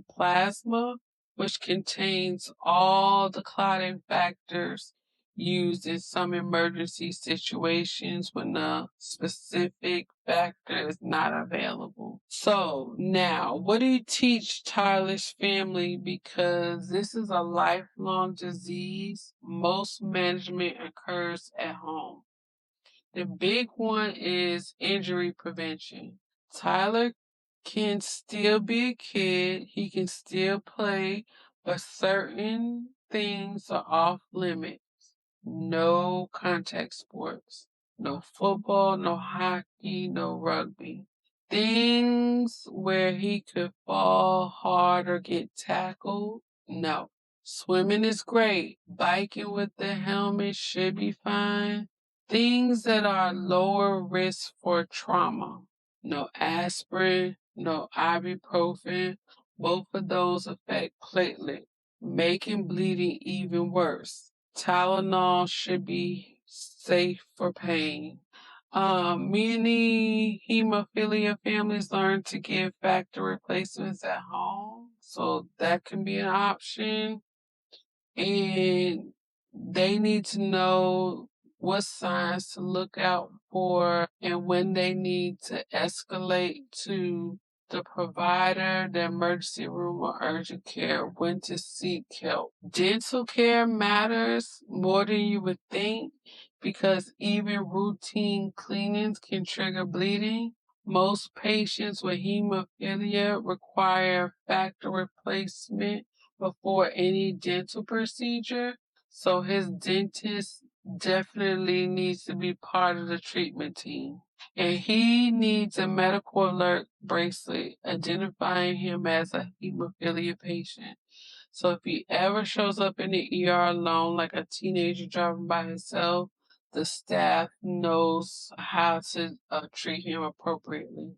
plasma, which contains all the clotting factors used in some emergency situations when a specific factor is not available. So now, what do you teach Tyler's family? Because this is a lifelong disease. Most management occurs at home. The big one is injury prevention. Tyler can still be a kid, he can still play, but certain things are off limits. No contact sports, no football, no hockey, no rugby. Things where he could fall hard or get tackled, no. Swimming is great. Biking with the helmet should be fine. Things that are lower risk for trauma. No aspirin, no ibuprofen. Both of those affect platelet, making bleeding even worse. Tylenol should be safe for pain. Many hemophilia families learn to give factor replacements at home, so that can be an option. And they need to know what signs to look out for and when they need to escalate to the provider, the emergency room, or urgent care, when to seek help. Dental care matters more than you would think because even routine cleanings can trigger bleeding. Most patients with hemophilia require factor replacement before any dental procedure. So his dentist definitely needs to be part of the treatment team. And he needs a medical alert bracelet identifying him as a hemophilia patient. So if he ever shows up in the ER alone, like a teenager driving by himself, the staff knows how to treat him appropriately.